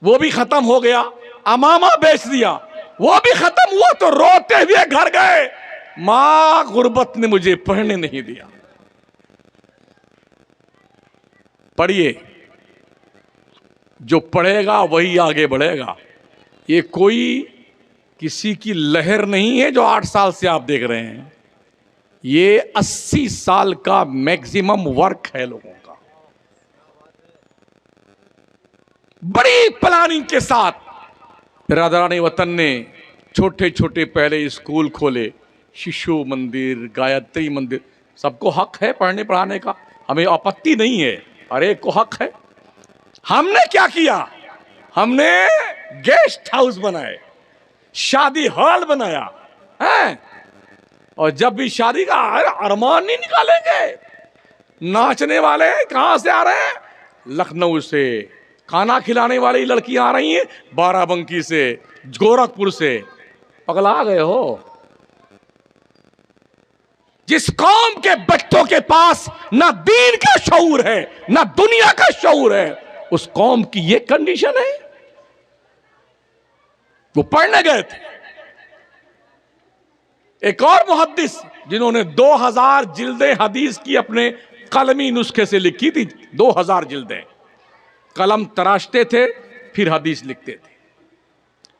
वो भी खत्म हो गया। अमामा बेच दिया, वो भी खत्म हुआ तो रोते हुए घर गए, मां गुर्बत ने मुझे पढ़ने नहीं दिया। पढ़िए, जो पढ़ेगा वही आगे बढ़ेगा। ये कोई किसी की लहर नहीं है जो 8 साल से आप देख रहे हैं। ये 80 साल का मैक्सिमम वर्क है लोगों का। बड़ी प्लानिंग के साथ बिरादरान वतन ने छोटे छोटे पहले स्कूल खोले, शिशु मंदिर, गायत्री मंदिर। सबको हक है पढ़ने पढ़ाने का, हमें आपत्ति नहीं है, हर एक को हक है। हमने क्या किया? हमने गेस्ट हाउस बनाए, शादी हॉल बनाया है। और जब भी शादी का अरमान नहीं निकालेंगे। नाचने वाले कहां से आ रहे हैं? लखनऊ से। खाना खिलाने वाली लड़कियां आ रही हैं बाराबंकी से, गोरखपुर से। पगला गए हो? जिस कौम के बच्चों के पास ना दीन का शऊर है ना दुनिया का शऊर है, उस कौम की ये कंडीशन है। वो पढ़ने गए थे। एक और मुहद्दिस जिन्होंने 2000 जिल्दें हदीस की अपने कलमी नुस्खे से लिखी थी, 2000 जिल्दें। कलम तराशते थे फिर हदीस लिखते थे।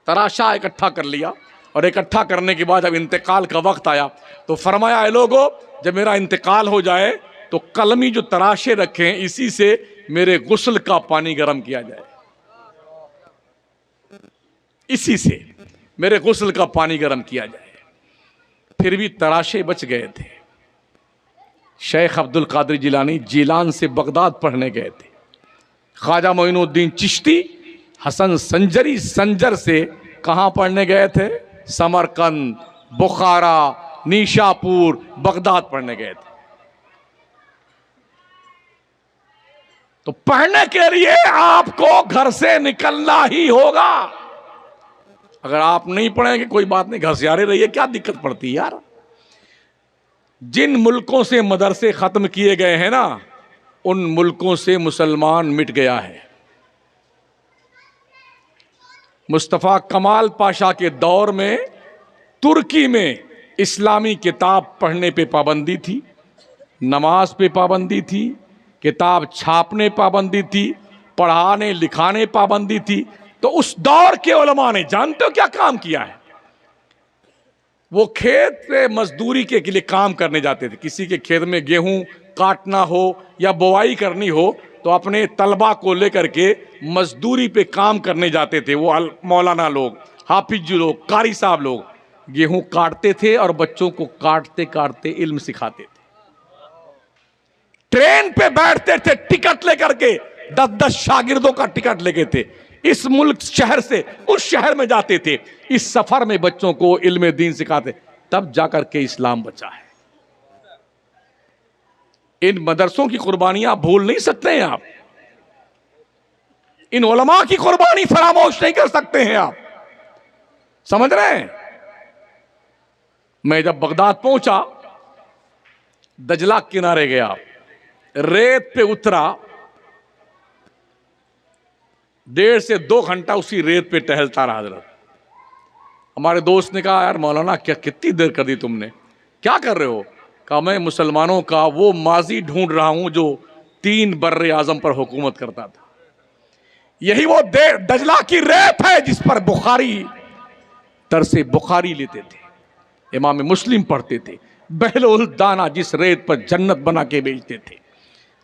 तराशा, इकट्ठा कर लिया, और इकट्ठा करने के बाद जब इंतकाल का वक्त आया तो फरमाया, ऐ लोगों, जब मेरा इंतकाल हो जाए तो कलमी जो तराशे रखे हैं इसी से मेरे गुस्ल का पानी गर्म किया जाए, इसी से मेरे गुस्ल का पानी गर्म किया जाए। फिर भी तराशे बच गए थे। शेख अब्दुल कादिर जिलानी जिलान से बगदाद पढ़ने गए थे। ख्वाजा मोइनुद्दीन चिश्ती हसन संजरी संजर से कहां पढ़ने गए थे? समरकंद, बुखारा, नीशापुर, बगदाद पढ़ने गए थे। तो पढ़ने के लिए आपको घर से निकलना ही होगा। अगर आप नहीं पढ़ेंगे कोई बात नहीं, घसियारे रहिए, क्या दिक्कत पड़ती है यार। जिन मुल्कों से मदरसे खत्म किए गए हैं ना, उन मुल्कों से मुसलमान मिट गया है। मुस्तफ़ा कमाल पाशा के दौर में तुर्की में इस्लामी किताब पढ़ने पे पाबंदी थी, नमाज पे पाबंदी थी, किताब छापने पाबंदी थी, पढ़ाने लिखाने पाबंदी थी। तो उस दौर के उलमा ने जानते हो क्या काम किया है? वो खेत पे मजदूरी के लिए काम करने जाते थे। किसी के खेत में गेहूं काटना हो या बुआई करनी हो तो अपने तलबा को लेकर के मजदूरी पे काम करने जाते थे। वो मौलाना लोग, हाफिज लोग, कारी साहब लोग गेहूं काटते थे और बच्चों को काटते काटते इल्म सिखाते थे। ट्रेन पे बैठते थे टिकट लेकर के, 10-10 शागिर्दों का टिकट लेके थे। इस मुल्क शहर से उस शहर में जाते थे, इस सफर में बच्चों को इल्म दीन सिखाते, तब जाकर के इस्लाम बचा है। इन मदरसों की कुर्बानियां भूल नहीं सकते हैं आप। इन उलमा की कुर्बानी फरामोश नहीं कर सकते हैं आप, समझ रहे हैं? मैं जब बगदाद पहुंचा, दजला किनारे गया, रेत पे उतरा, 1.5 से 2 घंटा उसी रेत पे टहलता रहा। हजरत, हमारे दोस्त ने कहा, यार मौलाना क्या कितनी देर कर दी तुमने, क्या कर रहे हो? कहा, मैं मुसलमानों का वो माजी ढूंढ रहा हूं जो 3 बर्रे आजम पर हुकूमत करता था। यही वो दजला की रेत है जिस पर बुखारी तरसे बुखारी लेते थे, इमाम मुस्लिम पढ़ते थे। बहलुल दाना जिस रेत पर जन्नत बना के बेचते थे।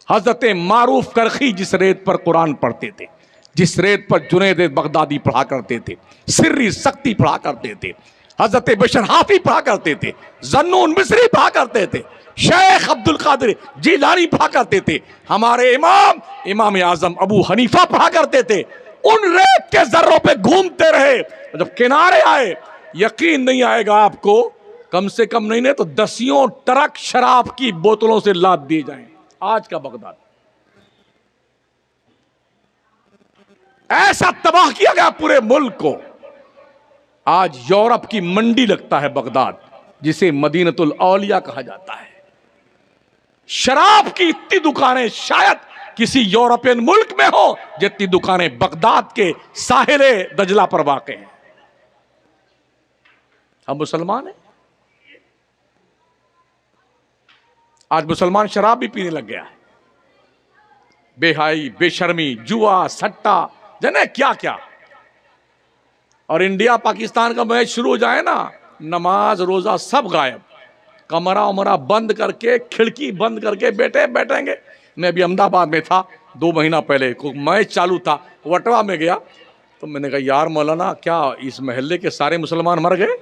हजरत मारूफ करखी जिस रेत पर कुरान पढ़ते थे, जिस रेत पर जुनैद बगदादी पढ़ा करते थे, सिर्री सख्ती पढ़ा करते थे, हजरत बशर हाफी पढ़ा करते थे, जन्नून मिस्री पढ़ा करते थे, शेख अब्दुल कादिर जीलानी पढ़ा करते थे, हमारे इमाम आजम अबू हनीफा पढ़ा करते थे। उन रेत के जर्रों पे घूमते रहे। जब किनारे आए, यकीन नहीं आएगा आपको, कम से कम नहीं तो 10 ट्रक शराब की बोतलों से लाद दिए जाएं। आज का बगदाद ऐसा तबाह किया गया पूरे मुल्क को। आज यूरोप की मंडी लगता है बगदाद, जिसे मदीनतुल औलिया कहा जाता है। शराब की इतनी दुकानें शायद किसी यूरोपियन मुल्क में हो जितनी दुकानें बगदाद के साहिले दजला पर वाक़ हैं। हम मुसलमान हैं, आज मुसलमान शराब भी पीने लग गया है। बेहाई, बेशर्मी, जुआ, सट्टा, जाने क्या क्या। और इंडिया पाकिस्तान का मैच शुरू हो जाए ना, नमाज रोजा सब गायब, कमरा उमरा बंद करके, खिड़की बंद करके बैठेंगे। मैं अभी अहमदाबाद में था 2 महीना पहले, मैच चालू था, वटवा में गया तो मैंने कहा, यार मौलाना क्या इस मोहल्ले के सारे मुसलमान मर गए?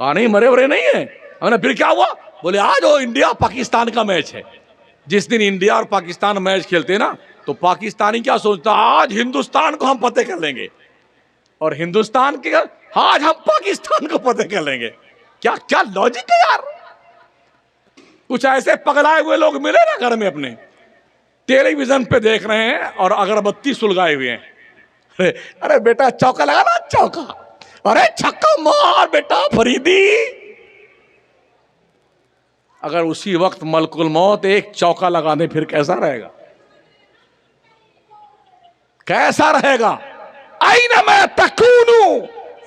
कहा नहीं, मरे वरे नहीं है। हमने फिर क्या हुआ? बोले आज वो इंडिया पाकिस्तान का मैच है। जिस दिन इंडिया और पाकिस्तान मैच खेलते हैं ना, तो पाकिस्तानी क्या सोचता, आज हिंदुस्तान को हम फतेह कर लेंगे, और हिंदुस्तान के आज हम पाकिस्तान को फतेह कर लेंगे। क्या क्या लॉजिक है यार। कुछ ऐसे पगलाए हुए लोग मिले ना घर में अपने, टेलीविजन पे देख रहे हैं और अगरबत्ती सुलगाए हुए हैं। अरे बेटा चौका लगा ना, चौका, अरे छक्का मार बेटा फरीदी। अगर उसी वक्त मलकुल मौत एक चौका लगा दे फिर कैसा रहेगा? कैसा रहेगा? ऐनमा तकूनु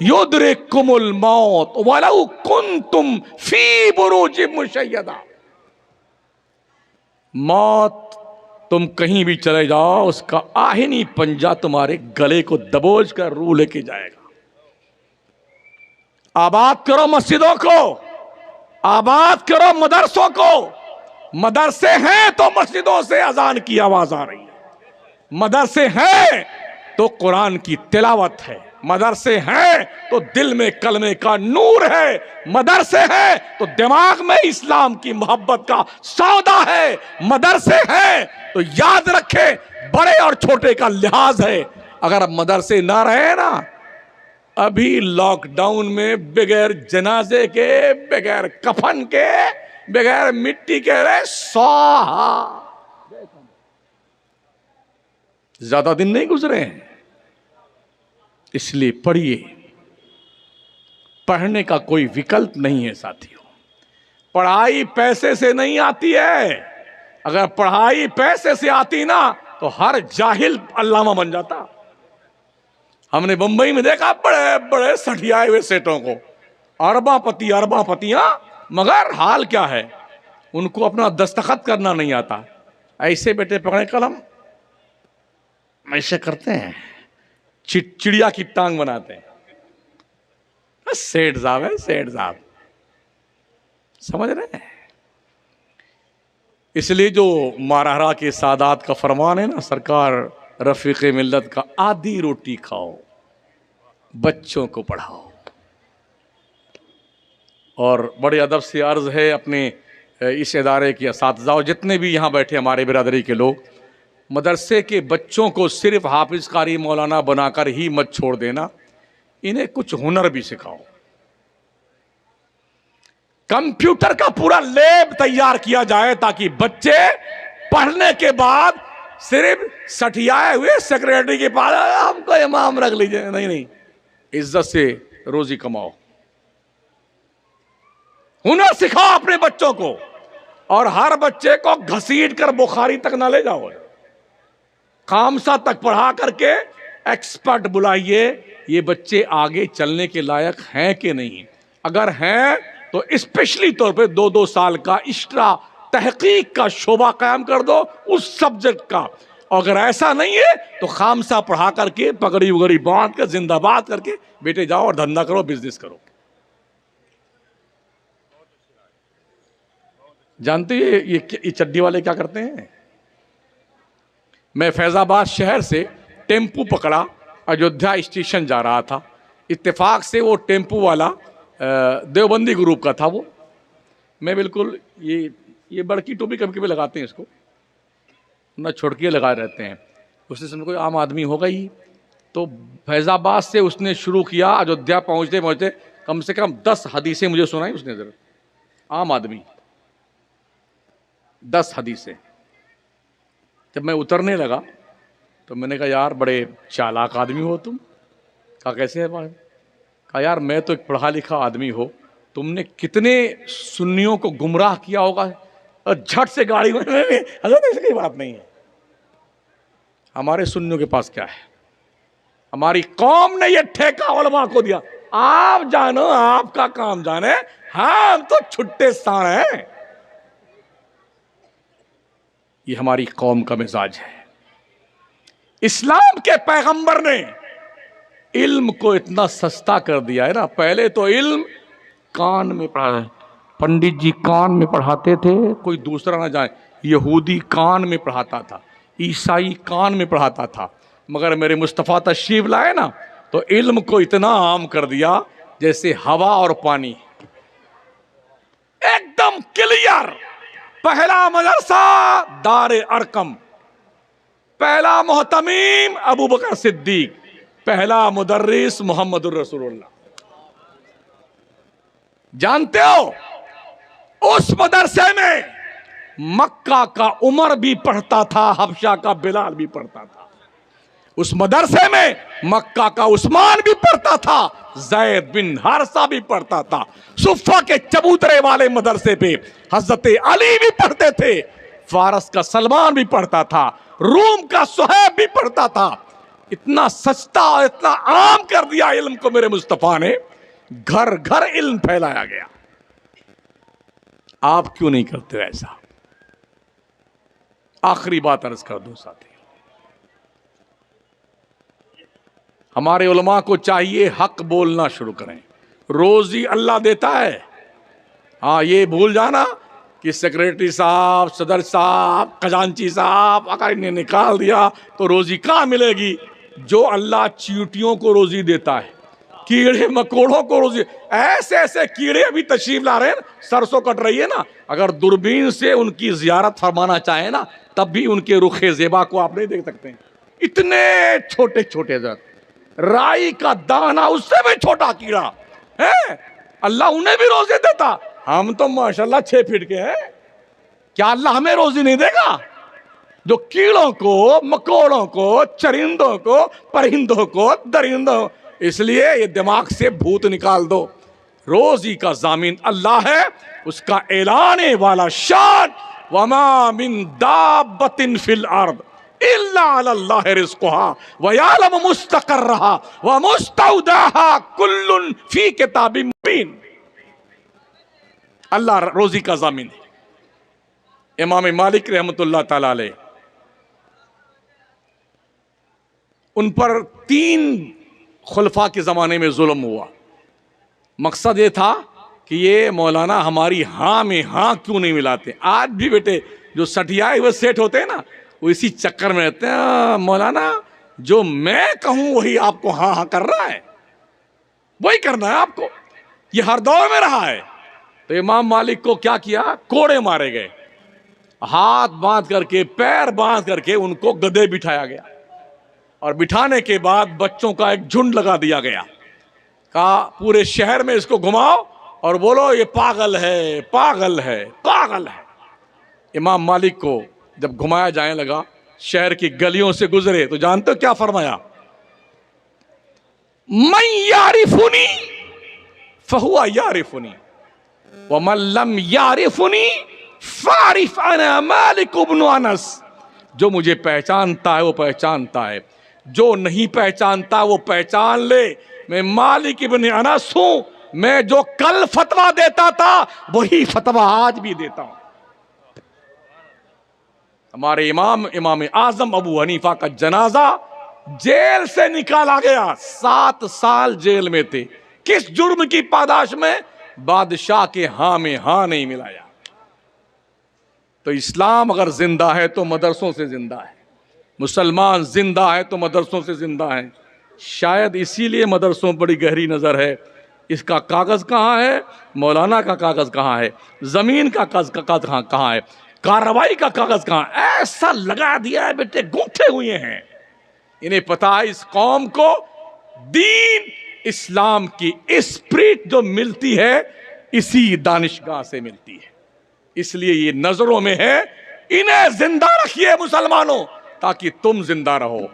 युद्रिकुमुल मौत वलौ कुंतुम फी बुरूजिम मुशय्यदा। मौत तुम कहीं भी चले जाओ, उसका आहिनी पंजा तुम्हारे गले को दबोच कर रूह लेके जाएगा। आबाद करो मस्जिदों को, आबाद करो मदरसों को। मदरसे हैं तो मस्जिदों से अजान की आवाज आ रही है, मदरसे हैं तो कुरान की तिलावत है, मदरसे हैं तो दिल में कलमे का नूर है, मदरसे हैं तो दिमाग में इस्लाम की मोहब्बत का सौदा है, मदरसे हैं तो याद रखे बड़े और छोटे का लिहाज है। अगर अब मदरसे ना रहे ना, अभी लॉकडाउन में बगैर जनाजे के, बगैर कफन के, बगैर मिट्टी के रहे स्वाहा। ज्यादा दिन नहीं गुजरे हैं, इसलिए पढ़िए, पढ़ने का कोई विकल्प नहीं है साथियों। पढ़ाई पैसे से नहीं आती है। अगर पढ़ाई पैसे से आती ना तो हर जाहिल अल्लामा बन जाता। हमने बंबई में देखा बड़े बड़े सठियाए हुए सेठों को, अरबापतियां, मगर हाल क्या है, उनको अपना दस्तखत करना नहीं आता। ऐसे बेटे पकड़े कलम, ऐसे करते हैं, चिड़िया की टांग बनाते हैं। सेठ साहब है, सेठ साहब, समझ रहे हैं। इसलिए जो महाराणा के सादात का फरमान है ना, सरकार रफीक मिल्लत का, आधी रोटी खाओ, बच्चों को पढ़ाओ। और बड़े अदब से अर्ज है अपने इस इदारे के असातिज़ा, जितने भी यहाँ बैठे हमारे बिरादरी के लोग, मदरसे के बच्चों को सिर्फ हाफिज कारी मौलाना बनाकर ही मत छोड़ देना, इन्हें कुछ हुनर भी सिखाओ। कंप्यूटर का पूरा लैब तैयार किया जाए ताकि बच्चे पढ़ने के बाद सिर्फ सठियाए हुए सेक्रेटरी के पास हमको इमाम रख लीजिए, नहीं, इज्जत से रोजी कमाओ, हुनर सिखाओ अपने बच्चों को। और हर बच्चे को घसीट कर बुखारी तक ना ले जाओ, खामसा तक पढ़ा करके एक्सपर्ट बुलाइए। ये बच्चे आगे चलने के लायक हैं कि नहीं। अगर हैं तो स्पेशली तौर पे 2-2 साल का एक्स्ट्रा तहकीक का शोबा कायम कर दो उस सब्जेक्ट का। अगर ऐसा नहीं है तो खामसा पढ़ा करके पगड़ी उगड़ी बांध कर जिंदाबाद करके बेटे जाओ और धंधा करो, बिजनेस करो। जानते हैं ये चड्डी वाले क्या करते हैं? मैं फैजाबाद शहर से टेम्पू पकड़ा, अयोध्या स्टेशन जा रहा था। इत्तेफाक से वो टेम्पू वाला देवबंदी ग्रुप का था। वो मैं बिल्कुल ये बड़की टोपी कभी कभी लगाते हैं, इसको ना छोटकिए लगाए रहते हैं। उसने समझ कोई आम आदमी होगा ही, तो फैजाबाद से उसने शुरू किया। अयोध्या पहुँचते पहुँचते कम से कम 10 हदीसें मुझे सुनाई उसने। जरा आम आदमी 10 हदीसें। जब मैं उतरने लगा तो मैंने कहा यार बड़े चालाक आदमी हो तुम। कहा कैसे है भाई? कहा यार मैं तो एक पढ़ा लिखा आदमी हो, तुमने कितने सुन्नियों को गुमराह किया होगा। और झट से गाड़ी में हज़रत ऐसी कोई बात नहीं है। हमारे सुन्नियों के पास क्या है? हमारी कौम ने ये ठेका उलमा को दिया, आप जानो, आपका काम जाने, हम तो छुट्टे साण हैं। ये हमारी कौम का मिजाज है। इस्लाम के पैगंबर ने इल्म को इतना सस्ता कर दिया है ना। पहले तो इल्म कान में पढ़ा, पंडित जी कान में पढ़ाते थे, कोई दूसरा ना जाए। यहूदी कान में पढ़ाता था, ईसाई कान में पढ़ाता था। मगर मेरे मुस्तफ़ा तशरीफ लाए ना तो इल्म को इतना आम कर दिया जैसे हवा और पानी, एकदम क्लियर। पहला मदरसा दारे अरकम, पहला मोहतमीम अबू बकर सिद्दीक, पहला मुदर्रिस मोहम्मदुर रसूलुल्लाह। जानते हो उस मदरसे में मक्का का उमर भी पढ़ता था, हबशा का बिलाल भी पढ़ता था। उस मदरसे में मक्का का उस्मान भी पढ़ता था, ज़ैद बिन हारिसा भी पढ़ता था। सुफ़ा के चबूतरे वाले मदरसे पे हजरत अली भी पढ़ते थे, फारस का सलमान भी पढ़ता था, रूम का सुहैब भी पढ़ता था। इतना सस्ता और इतना आम कर दिया इल्म को मेरे मुस्तफा ने, घर घर इल्म फैलाया गया। आप क्यों नहीं करते ऐसा? आखिरी बात अर्ज कर दूं साथी, हमारे उलमा को चाहिए हक बोलना शुरू करें। रोजी अल्लाह देता है। हाँ, ये भूल जाना कि सेक्रेटरी साहब, सदर साहब, खजांची साहब अगर इन्हें निकाल दिया तो रोजी कहाँ मिलेगी? जो अल्लाह चींटियों को रोजी देता है, कीड़े मकोड़ों को रोजी, ऐसे ऐसे कीड़े अभी तशरीफ ला रहे हैं, सरसों कट रही है ना, अगर दूरबीन से उनकी जियारत फरमाना चाहे ना तब भी उनके रुखे ज़ेबा को आप नहीं देख सकते। इतने छोटे छोटे जर राई का दाना, उससे भी छोटा कीड़ा है, अल्लाह उन्हें भी रोजे देता। हम तो माशाल्लाह 6 फीट के हैं, क्या अल्लाह हमें रोजी नहीं देगा? जो कीड़ों को, मकोड़ों को, चरिंदों को, परिंदों को, दरिंदों, इसलिए ये दिमाग से भूत निकाल दो। रोजी का जामिन अल्लाह है, उसका ऐलाने वाला शान, वमा मिन दाब्बतिन फिल अर्द इल्ला अल्लाह रिज़्क़ुहा व यअलमु मुस्तक़र्रहा व मुस्तौदाहा कुल्लुन फी किताबिन मुबीन। अल्लाह रोजी का जामिन है। इमाम मालिक रहमतुल्लाह ताला अलैह, उन पर 3 खुलफा के ज़माने में जुल्म हुआ। मकसद ये था कि ये मौलाना हमारी हाँ में हाँ क्यों नहीं मिलाते। आज भी बेटे जो सठियाए हुए सेठ होते हैं ना, वो इसी चक्कर में रहते हैं, मौलाना जो मैं कहूं वही आपको हाँ हाँ कर रहा है, वही करना है आपको। ये हर दौर में रहा है। तो इमाम मालिक को क्या किया, कोड़े मारे गए, हाथ बांध करके पैर बांध करके उनको गधे बिठाया गया, और बिठाने के बाद बच्चों का एक झुंड लगा दिया गया। कहा पूरे शहर में इसको घुमाओ और बोलो ये पागल है, पागल है, पागल है। इमाम मालिक को जब घुमाया जाने लगा, शहर की गलियों से गुजरे, तो जानते हो क्या फरमाया, मन यारिफुनी फहुआ यारिफुनी व मन लम यारिफुनी फारिफ अना मालिक इब्न अनस। जो मुझे पहचानता है वो पहचानता है, जो नहीं पहचानता वो पहचान ले, मैं मालिक इब्न अनस हूं। मैं जो कल फतवा देता था वही फतवा आज भी देता हूं। हमारे इमाम आजम अबू हनीफा का जनाजा जेल से निकाला गया, 7 साल जेल में थे। किस जुर्म की पादाश में? बादशाह के हाँ में हाँ नहीं मिलाया। तो इस्लाम अगर जिंदा है तो मदरसों से जिंदा है, मुसलमान जिंदा है तो मदरसों से जिंदा है। शायद इसीलिए मदरसों बड़ी गहरी नजर है। इसका कागज कहाँ है, मौलाना का कागज कहाँ है, जमीन का कागज कहाँ है, कार्रवाई का कागज कहाँ? ऐसा लगा दिया है बेटे, गूंथे हुए हैं। इन्हें पता है इस कौम को दीन इस्लाम की स्पिरिट जो मिलती है इसी दानिशगाह से मिलती है। इसलिए ये नजरों में है, इन्हें जिंदा रखिए मुसलमानों, ताकि तुम जिंदा रहो।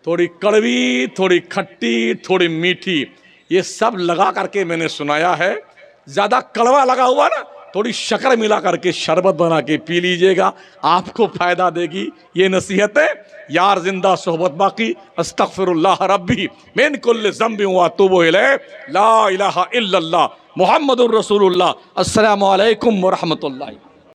थोड़ी कड़वी, थोड़ी खट्टी, थोड़ी मीठी, ये सब लगा करके मैंने सुनाया है। ज्यादा कड़वा लगा हुआ ना, थोड़ी शक्कर मिला करके शरबत बना के पी लीजिएगा, आपको फायदा देगी ये नसीहतें। यार जिंदा सोहबत बाकी। अस्तगफिरुल्लाह रब्बी मिन कुल्लि ज़ंबिन व अतूबु इलैह। ला इलाहा इल्लल्लाह मुहम्मदुर रसूलुल्लाह। अस्सलामु अलैकुम व रहमतुल्लाह।